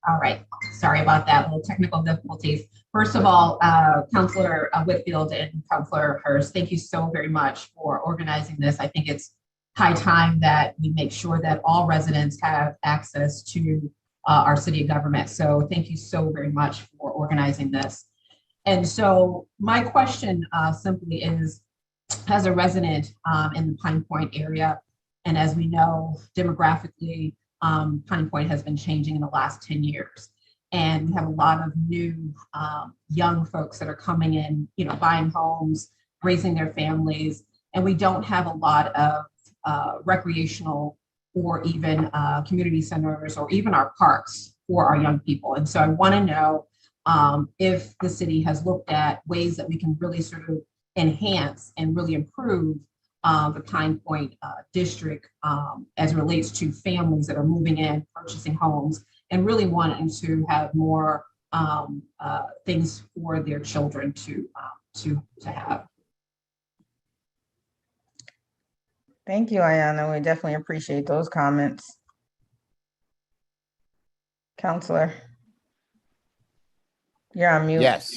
All right. Sorry about that. Little technical difficulties. First of all, Councilor Whitfield and Councilor Hurst, thank you so very much for organizing this. I think it's high time that we make sure that all residents have access to our city government. So thank you so very much for organizing this. And so my question simply is, as a resident in the Pine Point area, and as we know, demographically, Pine Point has been changing in the last 10 years. And we have a lot of new young folks that are coming in, buying homes, raising their families. And we don't have a lot of recreational or even community centers or even our parks for our young people. And so I want to know if the city has looked at ways that we can really sort of enhance and really improve the Pine Point district as it relates to families that are moving in, purchasing homes, and really wanting to have more things for their children to have. Thank you, Ayanna. We definitely appreciate those comments. Councilor, you're on mute. Yes,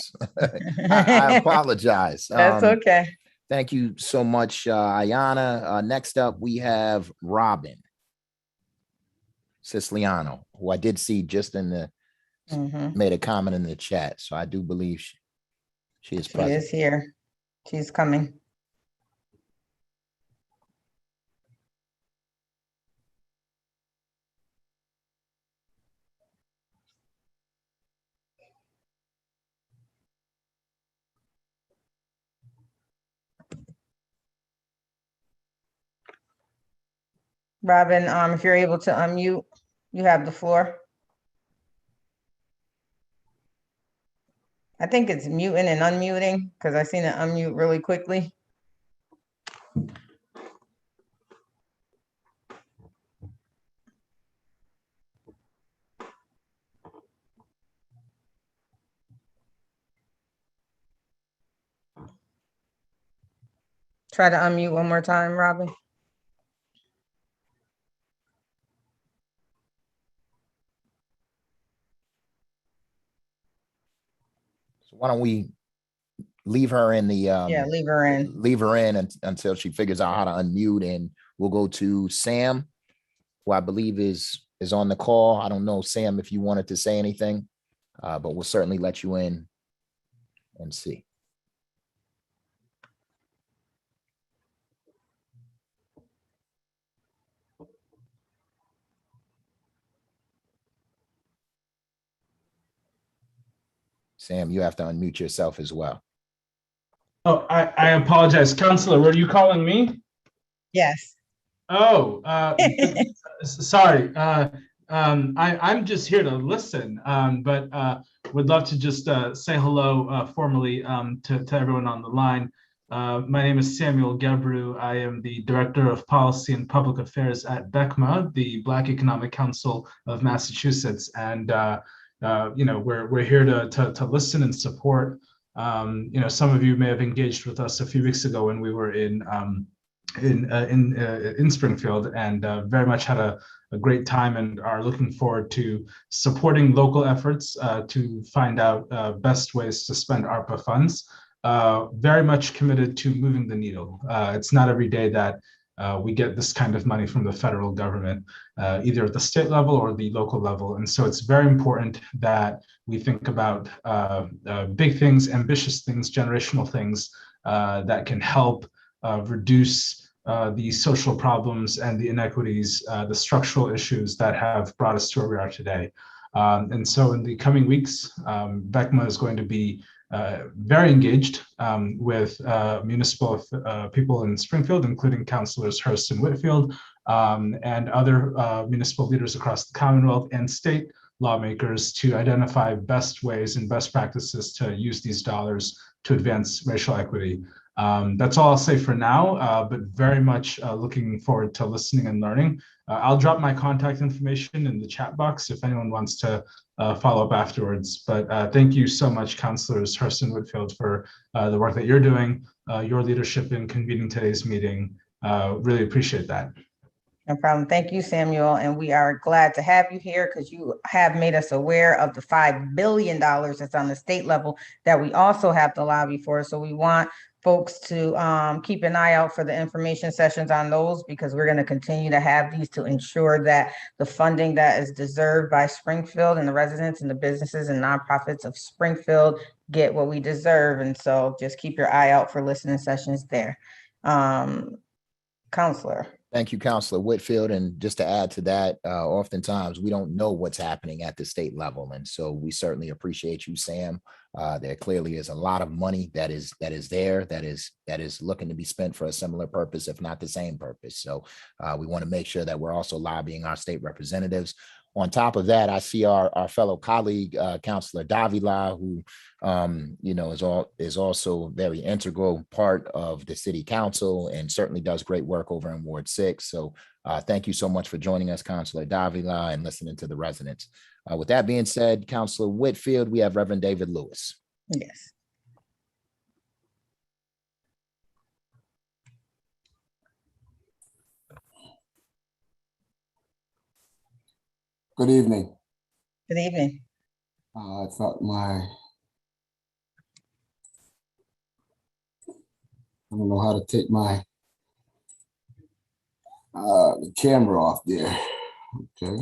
I apologize. That's okay. Thank you so much, Ayanna. Next up, we have Robin Sisliano, who I did see just in the, made a comment in the chat. So I do believe she is present. She is here. She's coming. Robin, if you're able to unmute, you have the floor. I think it's muting and unmuting because I seen it unmute really quickly. Try to unmute one more time, Robin. Why don't we leave her in the yeah, leave her in until she figures out how to unmute, and we'll go to Sam, who I believe is on the call. I don't know, Sam, if you wanted to say anything, but we'll certainly let you in and see. Sam, you have to unmute yourself as well. Oh, I apologize. Councilor, were you calling me? Yes. Oh, sorry. I'm just here to listen, but would love to just say hello formally to everyone on the line. My name is Samuel Gebru. I am the Director of Policy and Public Affairs at BECMA, the Black Economic Council of Massachusetts. And we're here to listen and support. Some of you may have engaged with us a few weeks ago when we were in Springfield, and very much had a great time and are looking forward to supporting local efforts to find out best ways to spend ARPA funds. Very much committed to moving the needle. It's not every day that we get this kind of money from the federal government, either at the state level or the local level. And so it's very important that we think about big things, ambitious things, generational things that can help reduce the social problems and the inequities, the structural issues that have brought us to where we are today. And so in the coming weeks, BECMA is going to be very engaged with municipal people in Springfield, including councilors Hurst and Whitfield, and other municipal leaders across the Commonwealth and state lawmakers to identify best ways and best practices to use these dollars to advance racial equity. That's all I'll say for now, but very much looking forward to listening and learning. I'll drop my contact information in the chat box if anyone wants to follow up afterwards. But thank you so much, Councilors Hurst and Whitfield, for the work that you're doing, your leadership in convening today's meeting. Really appreciate that. No problem. Thank you, Samuel. And we are glad to have you here because you have made us aware of the $5 billion that's on the state level that we also have to lobby for. So we want folks to keep an eye out for the information sessions on those, because we're going to continue to have these to ensure that the funding that is deserved by Springfield and the residents and the businesses and nonprofits of Springfield get what we deserve. And so just keep your eye out for listening sessions there. Councilor. Thank you, Councilor Whitfield. And just to add to that, oftentimes we don't know what's happening at the state level. And so we certainly appreciate you, Sam. There clearly is a lot of money that is there, that is looking to be spent for a similar purpose, if not the same purpose. So we want to make sure that we're also lobbying our state representatives. On top of that, I see our fellow colleague, Councilor Davila, who is also a very integral part of the city council and certainly does great work over in Ward 6. So thank you so much for joining us, Councilor Davila, and listening to the residents. With that being said, Councilor Whitfield, we have Reverend David Lewis. Yes. Good evening. Good evening. I thought I don't know how to take my the camera off there. Okay.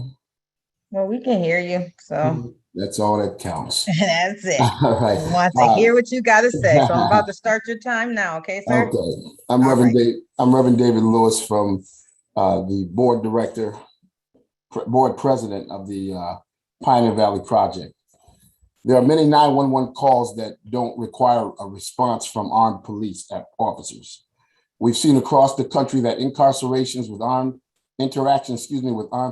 Well, we can hear you, so. That's all that counts. That's it. All right. We want to hear what you got to say. So I'm about to start your time now. Okay, sir? Okay. I'm Reverend David Lewis from the board president of the Pioneer Valley Project. There are many 911 calls that don't require a response from armed police officers. We've seen across the country that incarcerations with armed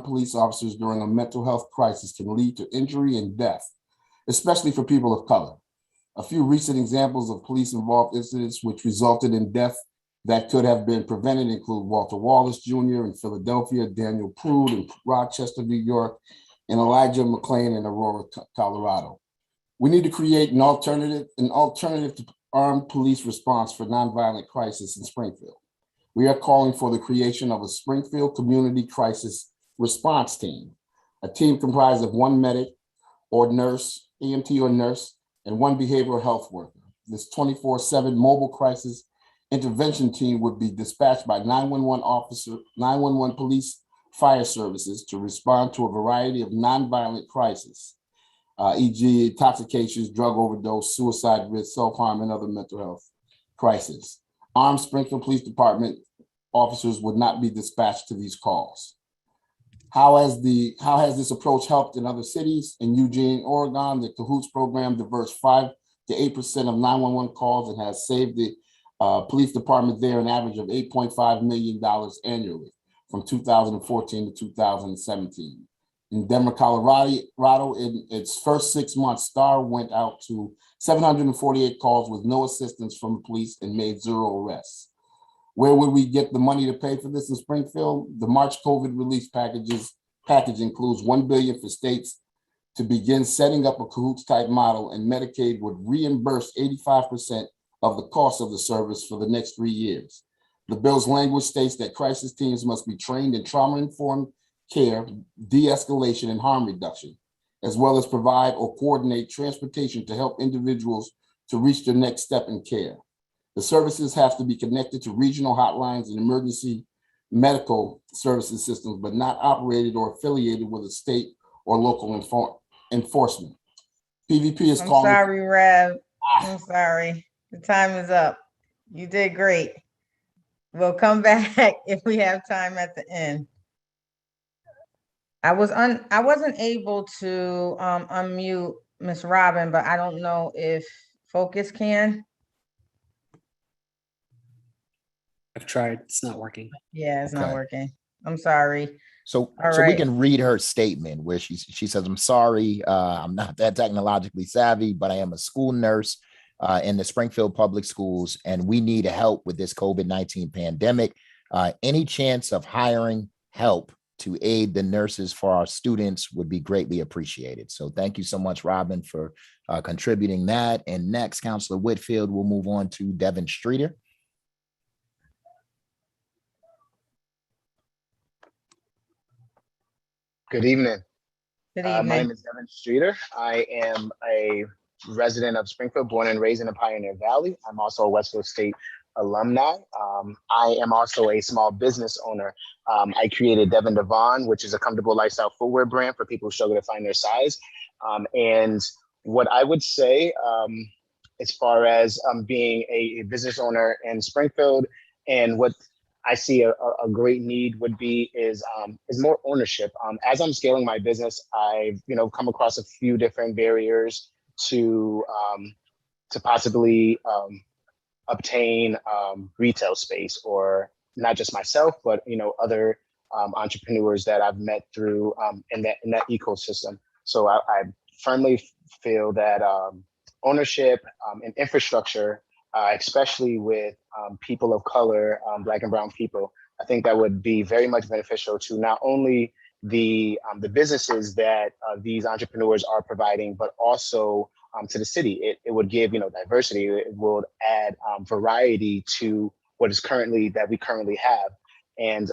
police officers during a mental health crisis can lead to injury and death, especially for people of color. A few recent examples of police-involved incidents which resulted in death that could have been prevented include Walter Wallace Jr. in Philadelphia, Daniel Prude in Rochester, New York, and Elijah McClain in Aurora, Colorado. We need to create an alternative to armed police response for nonviolent crisis in Springfield. We are calling for the creation of a Springfield Community Crisis Response Team, a team comprised of one medic or nurse, EMT or nurse, and one behavioral health worker. This 24/7 mobile crisis intervention team would be dispatched by 911 police fire services to respond to a variety of nonviolent crises, e.g. intoxications, drug overdose, suicide risk, self-harm, and other mental health crises. Armed Springfield Police Department officers would not be dispatched to these calls. How has this approach helped in other cities? In Eugene, Oregon, the Cahoots program diverts 5 to 8% of 911 calls and has saved the police department there an average of $8.5 million annually from 2014 to 2017. In Denver, Colorado, in its first 6 months, STAR went out to 748 calls with no assistance from the police and made 0 arrests. Where would we get the money to pay for this in Springfield? The March COVID relief package includes $1 billion for states to begin setting up a Cahoots type model, and Medicaid would reimburse 85% of the cost of the service for the next 3 years. The bill's language states that crisis teams must be trained in trauma-informed care, de-escalation, and harm reduction, as well as provide or coordinate transportation to help individuals to reach their next step in care. The services have to be connected to regional hotlines and emergency medical services systems, but not operated or affiliated with a state or local enforcement. PVP is I'm calling. sorry, Rev. I'm sorry. The time is up. You did great. We'll come back if we have time at the end. I wasn't able to unmute Miss Robin, but I don't know if Focus can. I've tried. It's not working. Yeah, it's not Okay. working. I'm sorry. So, All so we right. can read her statement where she says, "I'm sorry, I'm not that technologically savvy, but I am a school nurse in the Springfield Public Schools, and we need help with this COVID-19 pandemic. Any chance of hiring help to aid the nurses for our students would be greatly appreciated." So thank you so much, Robin, for contributing that. And next, Councilor Whitfield, we'll move on to Devin Streeter. Good evening. Good My evening. name is Devin Streeter. I am a resident of Springfield, born and raised in the Pioneer Valley. I'm also a Westfield State alumni. I am also a small business owner. I created Devin Devon, which is a comfortable lifestyle footwear brand for people who struggle to find their size. And what I would say, as far as being a business owner in Springfield, and what I see a great need would be is more ownership. As I'm scaling my business, I've come across a few different barriers to possibly obtain retail space, or not just myself, but other entrepreneurs that I've met through in that ecosystem. So I firmly feel that ownership and infrastructure, especially with people of color, Black and brown people, I think that would be very much beneficial to not only the businesses that these entrepreneurs are providing, but also to the city. It would give diversity. It would add variety to what is we currently have. And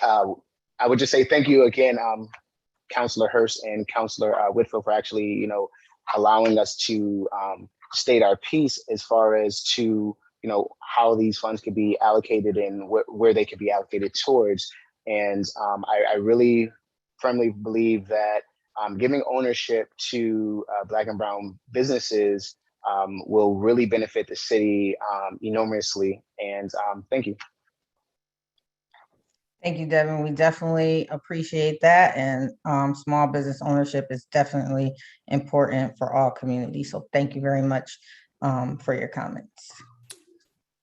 I would just say thank you again, Councilor Hurst and Councilor Whitfield, for actually allowing us to state our piece as far as to how these funds could be allocated and where they could be allocated towards. And I really firmly believe that giving ownership to Black and brown businesses will really benefit the city enormously. And thank you. Thank you, Devin. We definitely appreciate that. And small business ownership is definitely important for all communities. So thank you very much for your comments.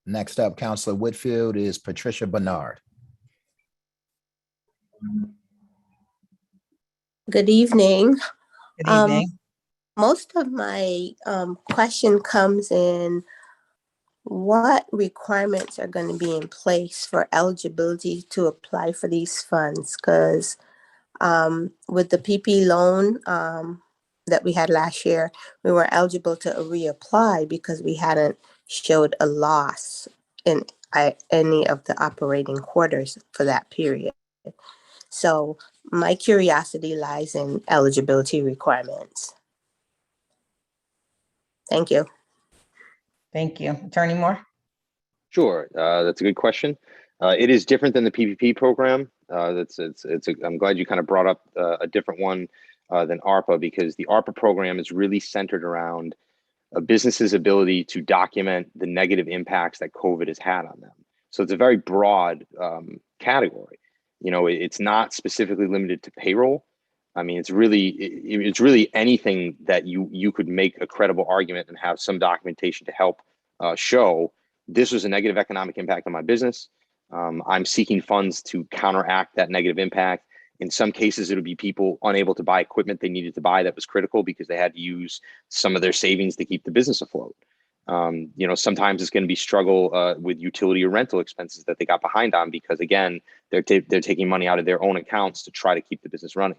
Next up, Councilor Whitfield, is Patricia Bernard. Good evening. Good evening. Most of my question comes in what requirements are going to be in place for eligibility to apply for these funds? Because with the PP loan that we had last year, we were eligible to reapply because we hadn't showed a loss in any of the operating quarters for that period. So my curiosity lies in eligibility requirements. Thank you. Thank you. Attorney Moore? Sure, that's a good question. It is different than the PPP program. I'm glad you kind of brought up a different one than ARPA, because the ARPA program is really centered around a business's ability to document the negative impacts that COVID has had on them. So it's a very broad category. It's not specifically limited to payroll. I mean, it's really anything that you could make a credible argument and have some documentation to help show this was a negative economic impact on my business. I'm seeking funds to counteract that negative impact. In some cases, it would be people unable to buy equipment they needed to buy that was critical because they had to use some of their savings to keep the business afloat. Sometimes it's going to be struggle with utility or rental expenses that they got behind on because, again, they're taking money out of their own accounts to try to keep the business running.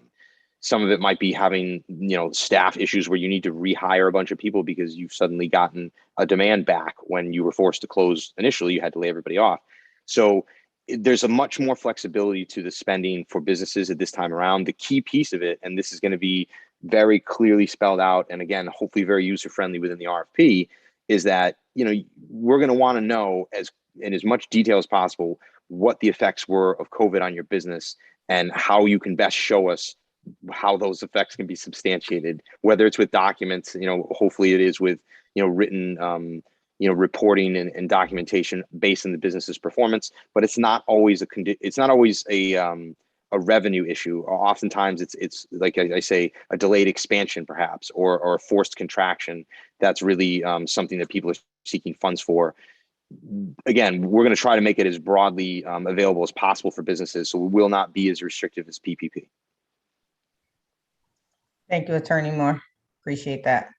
Some of it might be having, staff issues where you need to rehire a bunch of people because you've suddenly gotten a demand back when you were forced to close initially. You had to lay everybody off. So there's a much more flexibility to the spending for businesses at this time around. The key piece of it, and this is going to be very clearly spelled out, and again, hopefully very user-friendly within the RFP, is that, we're going to want to know, as in as much detail as possible what the effects were of COVID on your business and how you can best show us how those effects can be substantiated, whether it's with documents, hopefully it is with, written, reporting and documentation based on the business's performance, but it's not always a revenue issue. Oftentimes it's like I say, a delayed expansion perhaps, or a forced contraction. That's really something that people are seeking funds for. Again, we're going to try to make it as broadly available as possible for businesses, so we will not be as restrictive as PPP. Thank you, Attorney Moore. Appreciate that.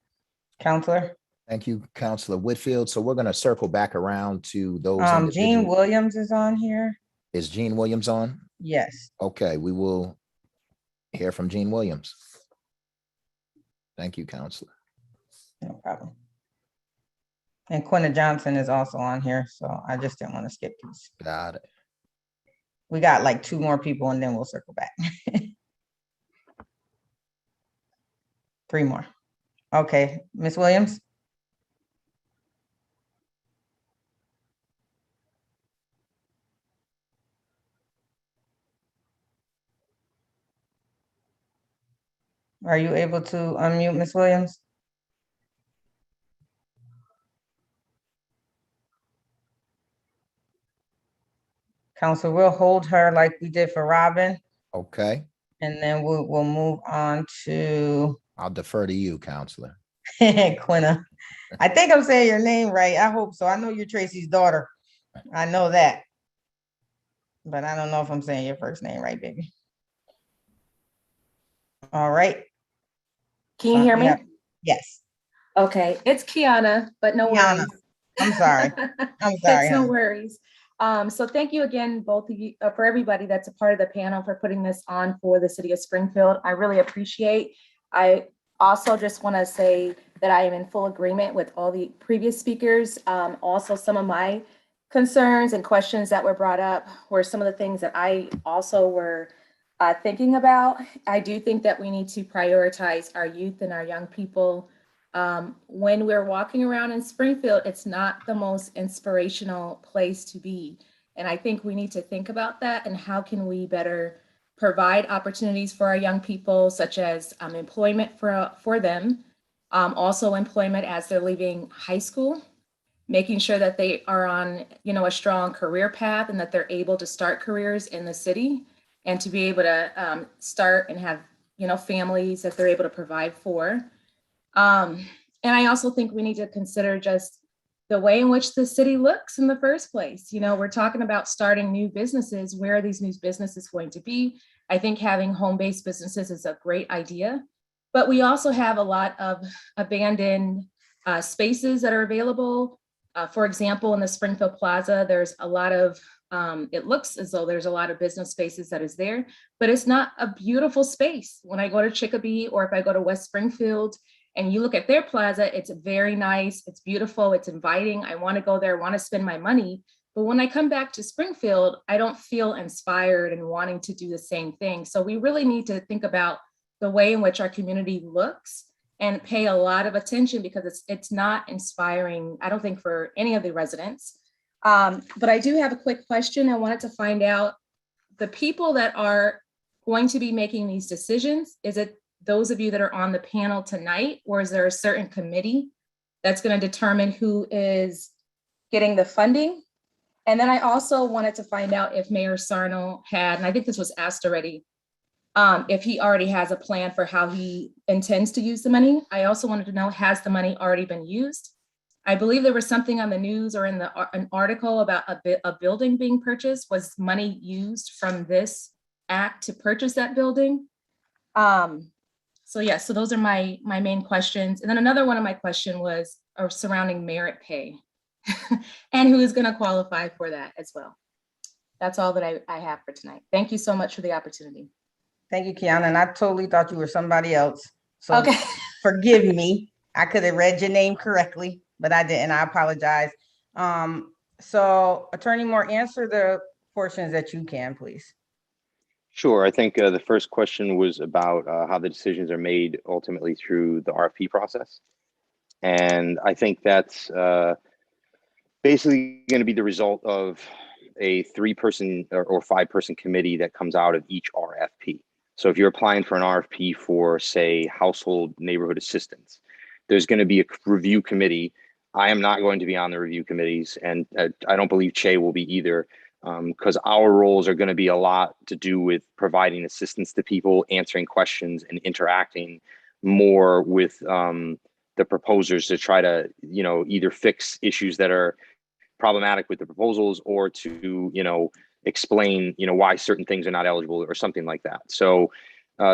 Councilor? Thank you, Councilor Whitfield. So we're going to circle back around to those. Gene Williams is on here. Is Gene Williams on? Yes. Okay, we will hear from Gene Williams. Thank you, Councilor. No problem. And Quinta Johnson is also on here, so I just didn't want to skip these. Got it. We got like 2 more people and then we'll circle back. 3 more. Okay, Ms. Williams? Are you able to unmute Ms. Williams? Council, we'll hold her like we did for Robin. Okay. And then we'll move on to I'll defer to you, Councilor. Quinta. I think I'm saying your name right. I hope so. I know you're Tracy's daughter. I know that. But I don't know if I'm saying your first name right, baby. All right. Can you hear me? Yes. Okay, it's Kiana, but no Kiana. worries. I'm sorry. I'm sorry. It's no worries. So thank you again, both of you, for everybody that's a part of the panel for putting this on for the city of Springfield. I really appreciate. I also just want to say that I am in full agreement with all the previous speakers. Also, some of my concerns and questions that were brought up were some of the things that I also were thinking about. I do think that we need to prioritize our youth and our young people. When we're walking around in Springfield, it's not the most inspirational place to be. And I think we need to think about that and how can we better provide opportunities for our young people, such as employment for them, also employment as they're leaving high school, making sure that they are on, a strong career path and that they're able to start careers in the city and to be able to start and have, families that they're able to provide for. And I also think we need to consider just the way in which the city looks in the first place. We're talking about starting new businesses. Where are these new businesses going to be? I think having home-based businesses is a great idea, but we also have a lot of abandoned spaces that are available. For example, in the Springfield Plaza, there's a lot of, it looks as though there's a lot of business spaces that is there, but it's not a beautiful space. When I go to Chicopee or if I go to West Springfield, and you look at their plaza, it's very nice, it's beautiful, it's inviting. I want to go there, want to spend my money. But when I come back to Springfield, I don't feel inspired and wanting to do the same thing. So we really need to think about the way in which our community looks and pay a lot of attention because it's not inspiring, I don't think, for any of the residents. But I do have a quick question. I wanted to find out the people that are going to be making these decisions, is it those of you that are on the panel tonight, or is there a certain committee that's going to determine who is getting the funding? And then I also wanted to find out if Mayor Sarno had, and I think this was asked already, if he already has a plan for how he intends to use the money. I also wanted to know, has the money already been used? I believe there was something on the news or in an article about a building being purchased. Was money used from this act to purchase that building? So yeah, so those are my main questions. And then another one of my question was surrounding merit pay and who is going to qualify for that as well. That's all that I have for tonight. Thank you so much for the opportunity. Thank you, Kiana. And I totally thought you were somebody else. So okay. Forgive me. I could have read your name correctly, but I didn't. I apologize. So Attorney Moore, answer the portions that you can, please. Sure. I think the first question was about how the decisions are made ultimately through the RFP process. And I think that's basically going to be the result of a 3-person or 5-person committee that comes out of each RFP. So if you're applying for an RFP for, say, household neighborhood assistance, there's going to be a review committee. I am not going to be on the review committees, and I don't believe Che will be either, because our roles are going to be a lot to do with providing assistance to people, answering questions, and interacting more with the proposers to try to, either fix issues that are problematic with the proposals, or to, explain, why certain things are not eligible or something like that. So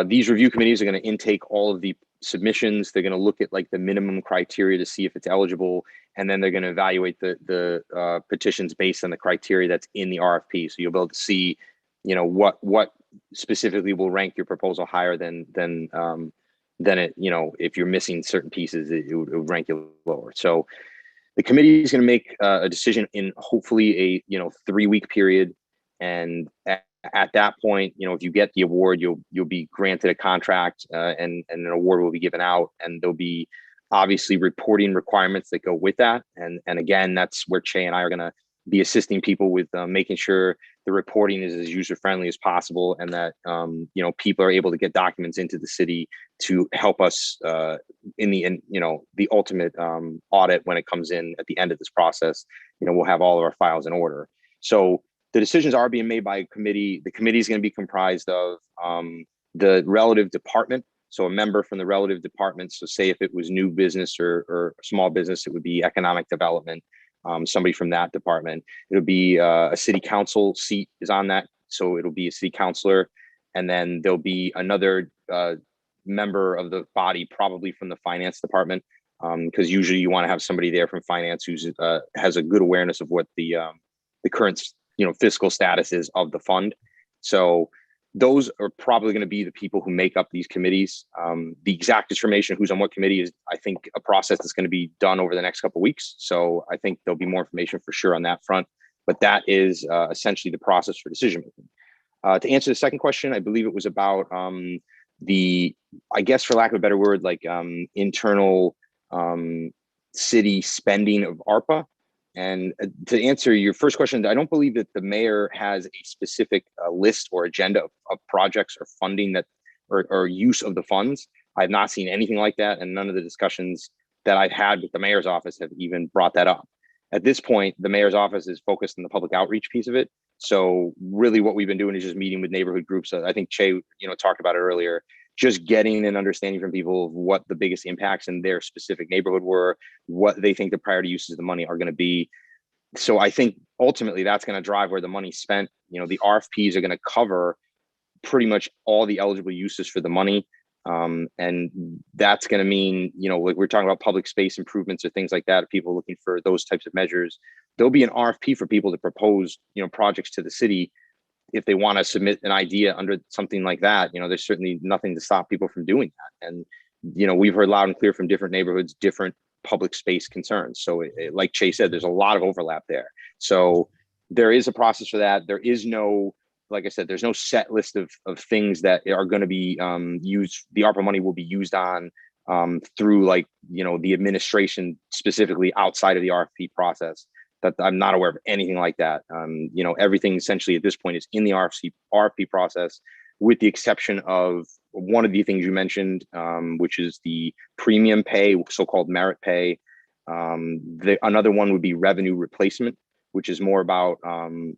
these review committees are going to intake all of the submissions. They're going to look at like the minimum criteria to see if it's eligible, and then they're going to evaluate the petitions based on the criteria that's in the RFP. So you'll be able to see, what specifically will rank your proposal higher than it, if you're missing certain pieces, it would rank you lower. So the committee is going to make a decision in hopefully a 3-week period, and at that point, if you get the award, you'll be granted a contract, and an award will be given out, and there'll be obviously reporting requirements that go with that. And again, that's where Che and I are going to be assisting people with making sure the reporting is as user friendly as possible, and that people are able to get documents into the city to help us in the ultimate audit when it comes in at the end of this process. We'll have all of our files in order. So the decisions are being made by a committee. The committee is going to be comprised of the relative department. So a member from the relative department. So say if it was new business or small business, it would be economic development. Somebody from that department. It'll be a city council seat is on that. So it'll be a city councilor. And then there'll be another member of the body, probably from the finance department, because usually you want to have somebody there from finance who's has a good awareness of what the current fiscal status is of the fund. So those are probably going to be the people who make up these committees. The exact determination of who's on what committee is, I think, a process that's going to be done over the next couple of weeks. So I think there'll be more information for sure on that front. But that is essentially the process for decision making. To answer the second question, I believe it was about I guess for lack of a better word, like internal city spending of ARPA. And to answer your first question, I don't believe that the mayor has a specific list or agenda of projects or funding that or use of the funds. I've not seen anything like that, and none of the discussions that I've had with the mayor's office have even brought that up. At this point, the mayor's office is focused on the public outreach piece of it. So really what we've been doing is just meeting with neighborhood groups. I think Che, talked about it earlier, just getting an understanding from people of what the biggest impacts in their specific neighborhood were, what they think the priority uses of the money are going to be. So I think ultimately that's going to drive where the money's spent. The RFPs are going to cover pretty much all the eligible uses for the money. And that's going to mean, like we're talking about public space improvements or things like that, people looking for those types of measures. There'll be an RFP for people to propose, projects to the city. If they want to submit an idea under something like that, there's certainly nothing to stop people from doing that. And, we've heard loud and clear from different neighborhoods, different public space concerns. So like Che said, there's a lot of overlap there. So there is a process for that. There is no, like I said, there's no set list of things that are going to be used. The ARPA money will be used on through the administration specifically outside of the RFP process. That I'm not aware of anything like that. Everything essentially at this point is in the RFP process, with the exception of one of the things you mentioned, which is the premium pay, so-called merit pay. Another one would be revenue replacement, which is more about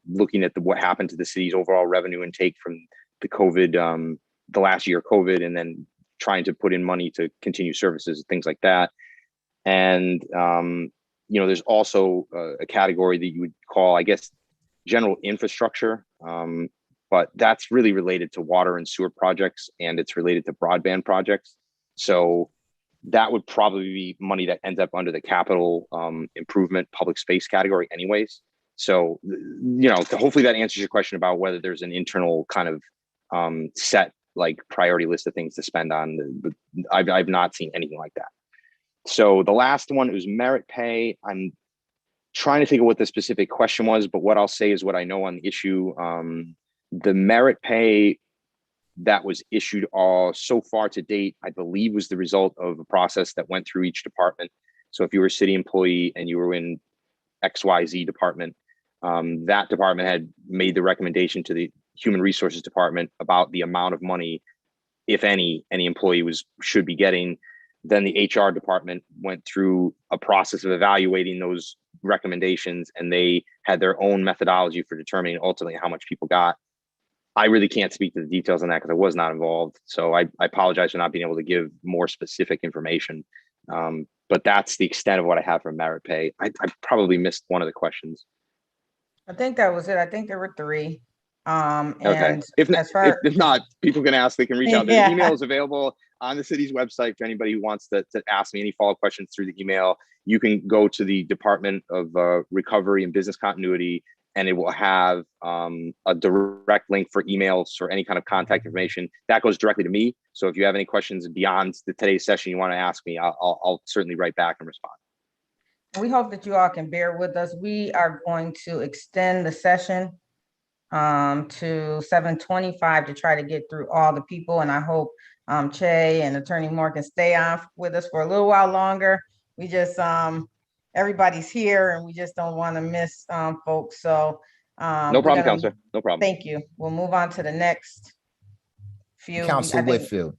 looking at what happened to the city's overall revenue intake from the COVID, the last year of COVID, and then trying to put in money to continue services and things like that. And there's also a category that you would call, I guess, general infrastructure, but that's really related to water and sewer projects, and it's related to broadband projects. So that would probably be money that ends up under the capital improvement public space category anyways. So, hopefully that answers your question about whether there's an internal kind of set priority list of things to spend on. But I've not seen anything like that. So the last one was merit pay. I'm trying to think of what the specific question was, but what I'll say is what I know on the issue. The merit pay that was issued so far to date, I believe, was the result of a process that went through each department. So if you were a city employee and you were in XYZ department. That department had made the recommendation to the Human Resources Department about the amount of money, if any employee should be getting. Then the HR department went through a process of evaluating those recommendations, and they had their own methodology for determining ultimately how much people got. I really can't speak to the details on that because I was not involved. So I apologize for not being able to give more specific information. But that's the extent of what I have for merit pay. I probably missed one of the questions. I think that was it. I think there were 3. Okay. And If if not, people can ask. They can reach out. The Yeah. email is available on the city's website for anybody who wants to ask me any follow-up questions through the email. You can go to the Department of Recovery and Business Continuity, and it will have a direct link for emails or any kind of contact information that goes directly to me. So if you have any questions beyond today's session you want to ask me, I'll certainly write back and respond. we hope that you all can bear with us. We are going to extend the session to 7:25 to try to get through all the people. And I hope Che and Attorney Moore can stay on with us for a little while longer. We just, everybody's here and we just don't want to miss folks. So No problem, Counselor. No problem. Thank you. We'll move on to the next few. Councilor Whitfield,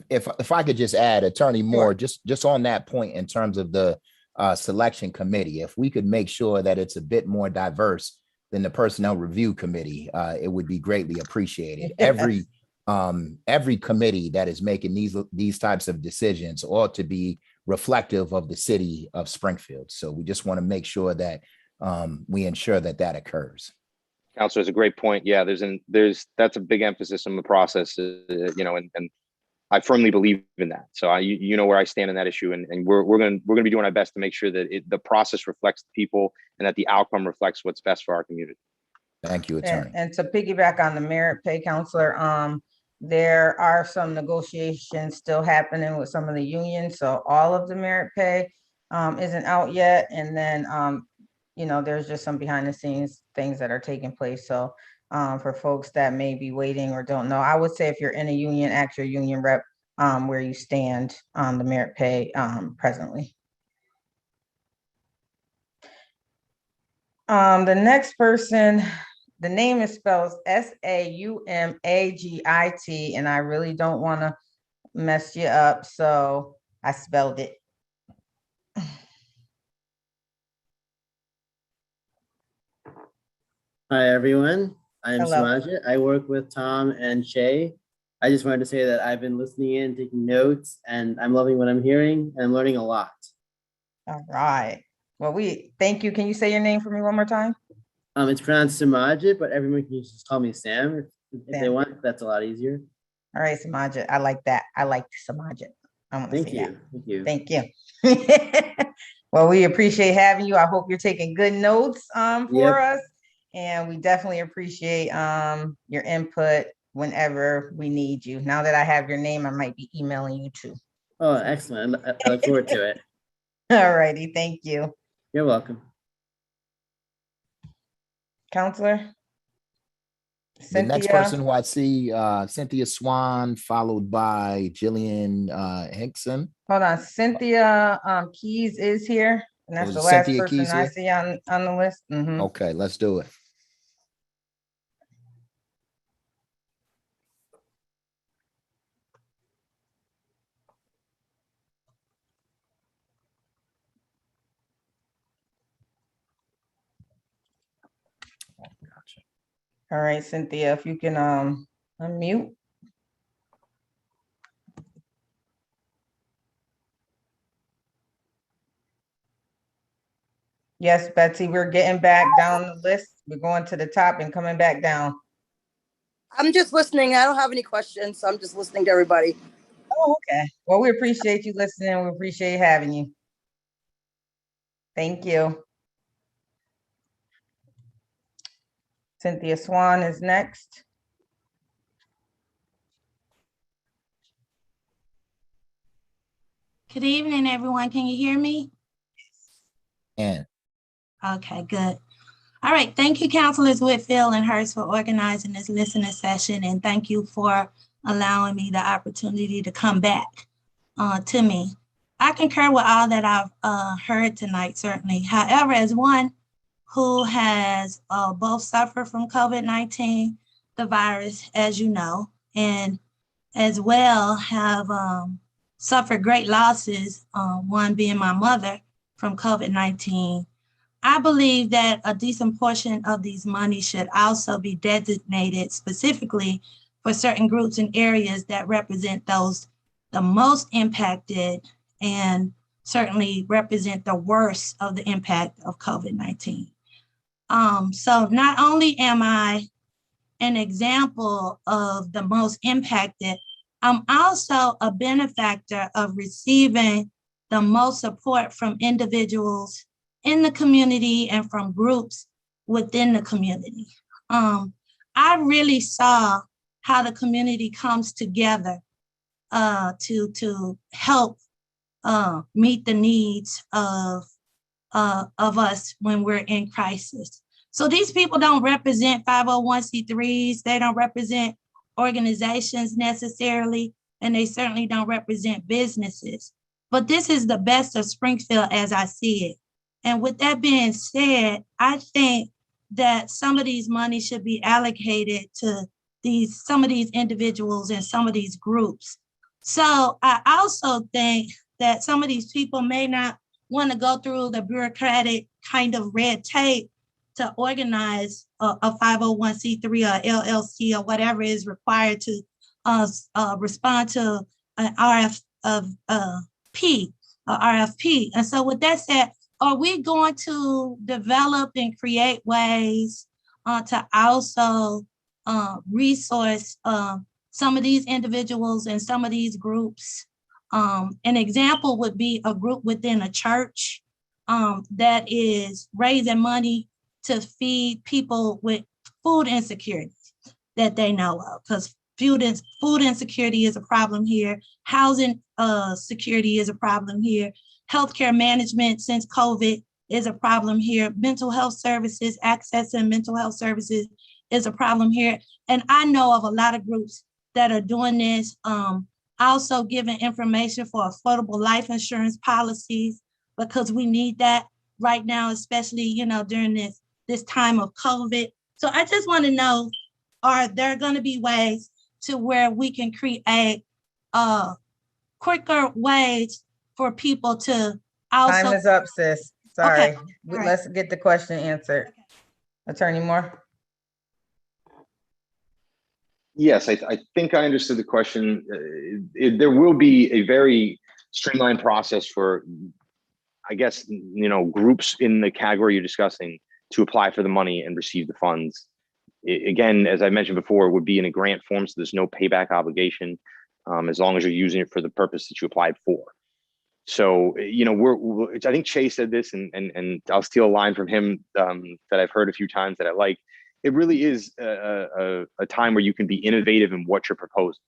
if I could just add, Attorney Moore, just on that point in terms of the selection committee, if we could make sure that it's a bit more diverse than the Personnel Review Committee, it would be greatly appreciated. Every committee that is making these types of decisions ought to be reflective of the city of Springfield. So we just want to make sure that we ensure that occurs. Counselor, is a great point. Yeah, that's a big emphasis on the process, and I firmly believe in that. So you know where I stand on that issue, and we're going to be doing our best to make sure that the process reflects the people and that the outcome reflects what's best for our community. Thank you, Attorney. And to piggyback on the merit pay, Counselor, there are some negotiations still happening with some of the unions. So all of the merit pay isn't out yet. And then, there's just some behind the scenes things that are taking place. So for folks that may be waiting or don't know, I would say if you're in a union, ask your union rep where you stand on the merit pay presently. The next person, the name is spelled Saumagit, and I really don't want to mess you up, so I spelled it. Hi, everyone. I'm Hello. Saumagit. I work with Tom and Shay. I just wanted to say that I've been listening in, taking notes, and I'm loving what I'm hearing, and I'm learning a lot. All right. Well, we thank you. Can you say your name for me one more time? It's pronounced Saumagit, but everyone can just call me Sam if they want. That's a lot easier. All right, Saumagit. I like that. I like Saumagit. I want to say that. Thank you. Thank you. Well, we appreciate having you. I hope you're taking good notes for us. And we definitely appreciate your input whenever we need you. Now that I have your name, I might be emailing you too. Oh, excellent. I look forward to it. All righty. Thank you. You're welcome. Counselor? The next person who I see, Cynthia Swan, followed by Jillian Hinkson. Hold on. Cynthia Keys is here. And that's the last Cynthia person Keys I here? see on the list. Okay, let's do it. All right, Cynthia, if you can unmute. Yes, Betsy, we're getting back down the list. We're going to the top and coming back down. I'm just listening. I don't have any questions, so I'm just listening to everybody. Oh, okay. Well, we appreciate you listening. We appreciate having you. Thank you. Cynthia Swan is next. Good evening, everyone. Can you hear me? And okay, good. All right. Thank you, Councilors Whitfield and Hurst, for organizing this listening session. And thank you for allowing me the opportunity to come back to me. I concur with all that I've heard tonight, certainly. However, as one who has both suffered from COVID-19, the virus, as you know, and as well have suffered great losses, one being my mother from COVID-19. I believe that a decent portion of these money should also be designated specifically for certain groups and areas that represent those the most impacted and certainly represent the worst of the impact of COVID-19. So not only am I an example of the most impacted, I'm also a benefactor of receiving the most support from individuals in the community and from groups within the community. I really saw how the community comes together to help meet the needs of us when we're in crisis. So these people don't represent 501c3s. They don't represent organizations necessarily, and they certainly don't represent businesses. But this is the best of Springfield as I see it. And with that being said, I think that some of these money should be allocated to some of these individuals and some of these groups. So I also think that some of these people may not want to go through the bureaucratic kind of red tape to organize a 501c3 or LLC or whatever is required to respond to an RFP. And so with that said, are we going to develop and create ways to also resource some of these individuals and some of these groups? An example would be a group within a church that is raising money to feed people with food insecurity that they know of, because food insecurity is a problem here. Housing security is a problem here. Healthcare management since COVID is a problem here. Mental health services, accessing mental health services is a problem here. And I know of a lot of groups that are doing this. Also giving information for affordable life insurance policies, because we need that right now, especially, during this time of COVID. So I just want to know, are there going to be ways to where we can create quicker ways for people to also— Time is up, sis. Sorry. Okay. All right. Let's get the question answered. Attorney Moore? Yes, I think I understood the question. There will be a very streamlined process for, I guess, groups in the category you're discussing to apply for the money and receive the funds. Again, as I mentioned before, it would be in a grant form, so there's no payback obligation as long as you're using it for the purpose that you applied for. So, I think Trayce said this, and I'll steal a line from him that I've heard a few times that I like. It really is a time where you can be innovative in what you're proposing,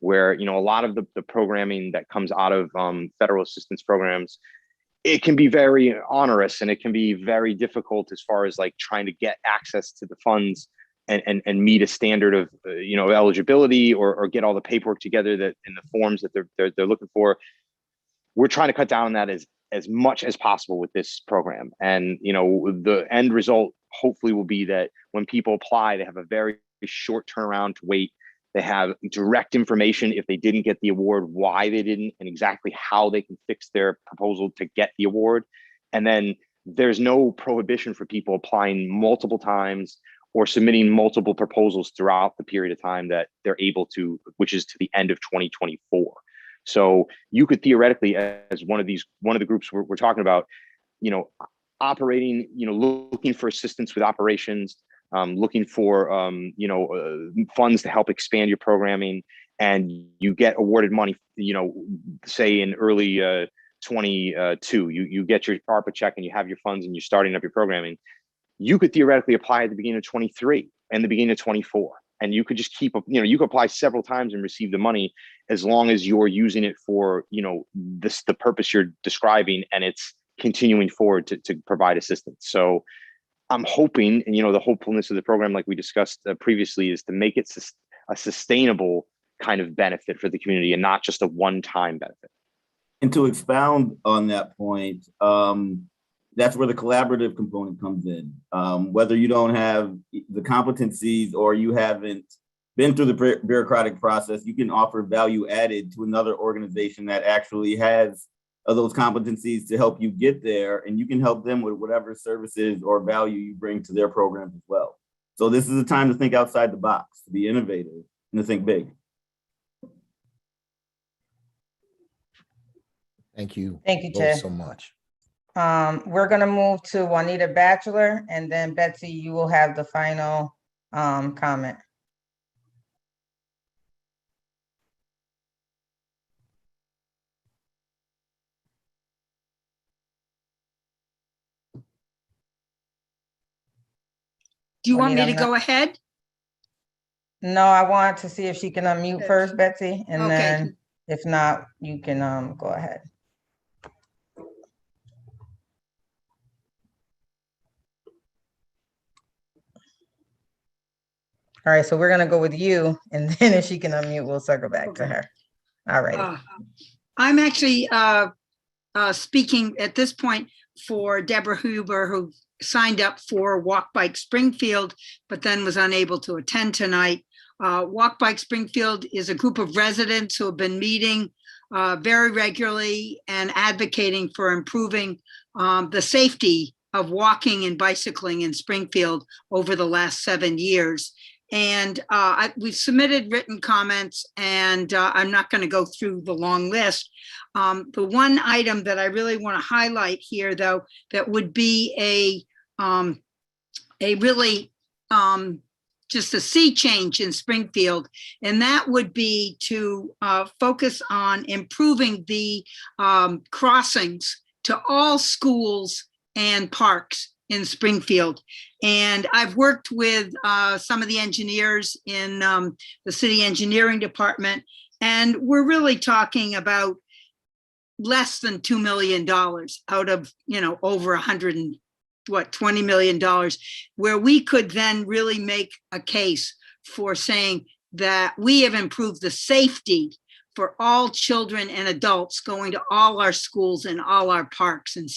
where, a lot of the programming that comes out of federal assistance programs, it can be very onerous and it can be very difficult as far as like trying to get access to the funds and meet a standard of, eligibility or get all the paperwork together that in the forms that they're looking for. We're trying to cut down on that as much as possible with this program. And, the end result hopefully will be that when people apply, they have a very short turnaround to wait. They have direct information if they didn't get the award, why they didn't, and exactly how they can fix their proposal to get the award. And then there's no prohibition for people applying multiple times or submitting multiple proposals throughout the period of time that they're able to, which is to the end of 2024. So you could theoretically, as one of the groups we're talking about, operating, looking for assistance with operations, looking for, funds to help expand your programming, and you get awarded money, say in early 22, you get your Arpa check and you have your funds and you're starting up your programming. You could theoretically apply at the beginning of 23 and the beginning of 24. And you could just keep, you could apply several times and receive the money as long as you're using it for, the purpose you're describing, and it's continuing forward to provide assistance. So I'm hoping, and the hopefulness of the program, like we discussed previously, is to make it a sustainable kind of benefit for the community and not just a one-time benefit. And to expound on that point, that's where the collaborative component comes in. Whether you don't have the competencies or you haven't been through the bureaucratic process, you can offer value added to another organization that actually has those competencies to help you get there, and you can help them with whatever services or value you bring to their programs as well. So this is a time to think outside the box, to be innovative, and to think big. Thank you. Thank you, both Jay. so much. We're gonna move to Juanita Batchelor, and then Betsy, you will have the final comment. Do you want me Juanita, to go ahead? No, I want to see if she can unmute first, Betsy, and Okay. then if not, you can go ahead. All right, so we're gonna go with you, and then if she can unmute, we'll circle back to her. All right. I'm actually speaking at this point for Deborah Huber, who signed up for Walk Bike Springfield, but then was unable to attend tonight. Walk Bike Springfield is a group of residents who have been meeting very regularly and advocating for improving the safety of walking and bicycling in Springfield over the last 7 years. And we've submitted written comments, and I'm not going to go through the long list. The one item that I really want to highlight here, though, that would be a really just a sea change in Springfield, and that would be to focus on improving the crossings to all schools and parks in Springfield. And I've worked with some of the engineers in the city engineering department, and we're really talking about less than $2 million out of, over $20 million, where we could then really make a case for saying that we have improved the safety for all children and adults going to all our schools and all our parks in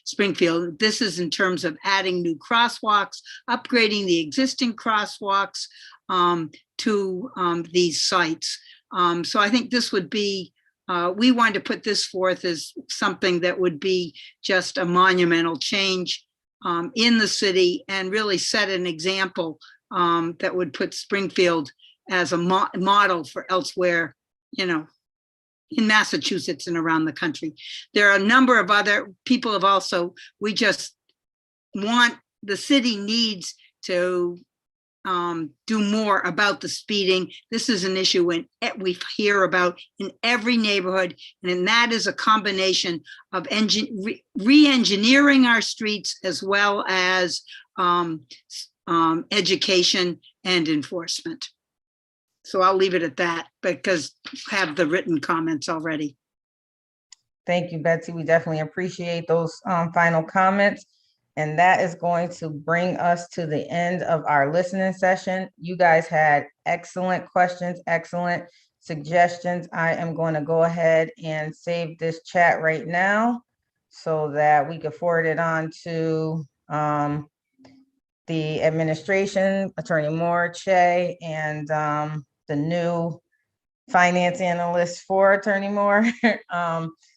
Springfield. This is in terms of adding new crosswalks, upgrading the existing crosswalks to these sites. So I think this would be, we wanted to put this forth as something that would be just a monumental change in the city and really set an example that would put Springfield as a model for elsewhere, in Massachusetts and around the country. There are a number of other people have also, we just want, the city needs to do more about the speeding. This is an issue we hear about in every neighborhood, and that is a combination of re-engineering our streets as well as education and enforcement. So I'll leave it at that because I have the written comments already. Thank you, Betsy. We definitely appreciate those final comments. And that is going to bring us to the end of our listening session. You guys had excellent questions, excellent suggestions. I am going to go ahead and save this chat right now so that we can forward it on to the administration, Attorney Moore, Che, and the new finance analyst for Attorney Moore.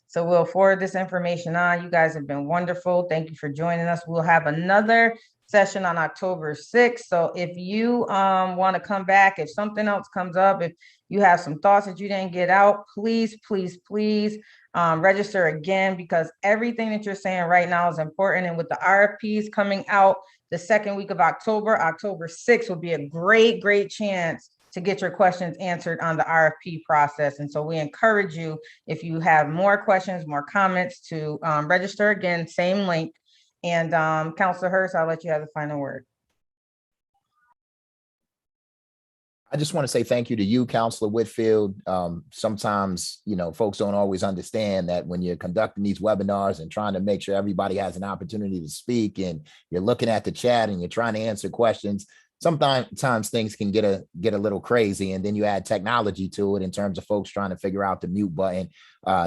So we'll forward this information on. You guys have been wonderful. Thank you for joining us. We'll have another session on October 6th. So if you want to come back, if something else comes up, if you have some thoughts that you didn't get out, please register again, because everything that you're saying right now is important. And with the RFPs coming out the second week of October, October 6th will be a great chance to get your questions answered on the RFP process. And so we encourage you, if you have more questions, more comments, to register again, same link. And Councilor Hurst, I'll let you have the final word. I just want to say thank you to you, Councilor Whitfield. Sometimes, folks don't always understand that when you're conducting these webinars and trying to make sure everybody has an opportunity to speak, and you're looking at the chat and you're trying to answer questions, sometimes things can get a little crazy, and then you add technology to it in terms of folks trying to figure out the mute button.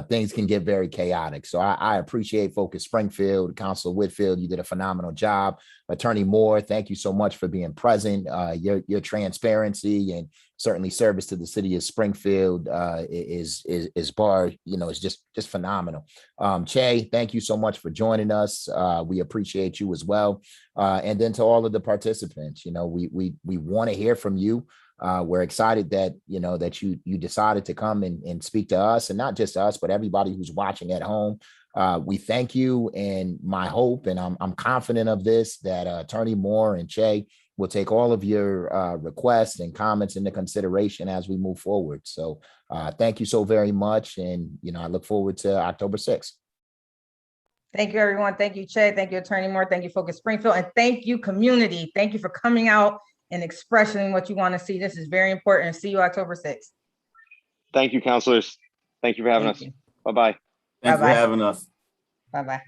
things can get very chaotic. So I appreciate Focus Springfield, Councilor Whitfield. You did a phenomenal job. Attorney Moore, thank you so much for being present. Your transparency and certainly service to the city of Springfield is bar, is just phenomenal. Che, thank you so much for joining us. We appreciate you as well. And then to all of the participants, we want to hear from you. We're excited that that you decided to come and speak to us, and not just us, but everybody who's watching at home. We thank you, and my hope, and I'm confident of this, that Attorney Moore and Che will take all of your requests and comments into consideration as we move forward. So thank you so very much, and I look forward to October 6th. Thank you, everyone. Thank you, Che. Thank you, Attorney Moore. Thank you, Focus Springfield, and thank you, community. Thank you for coming out and expressing what you want to see. This is very important. See you October 6th. Thank you, counselors. Thank you for having us. Bye-bye. Thanks for having us. Bye-bye.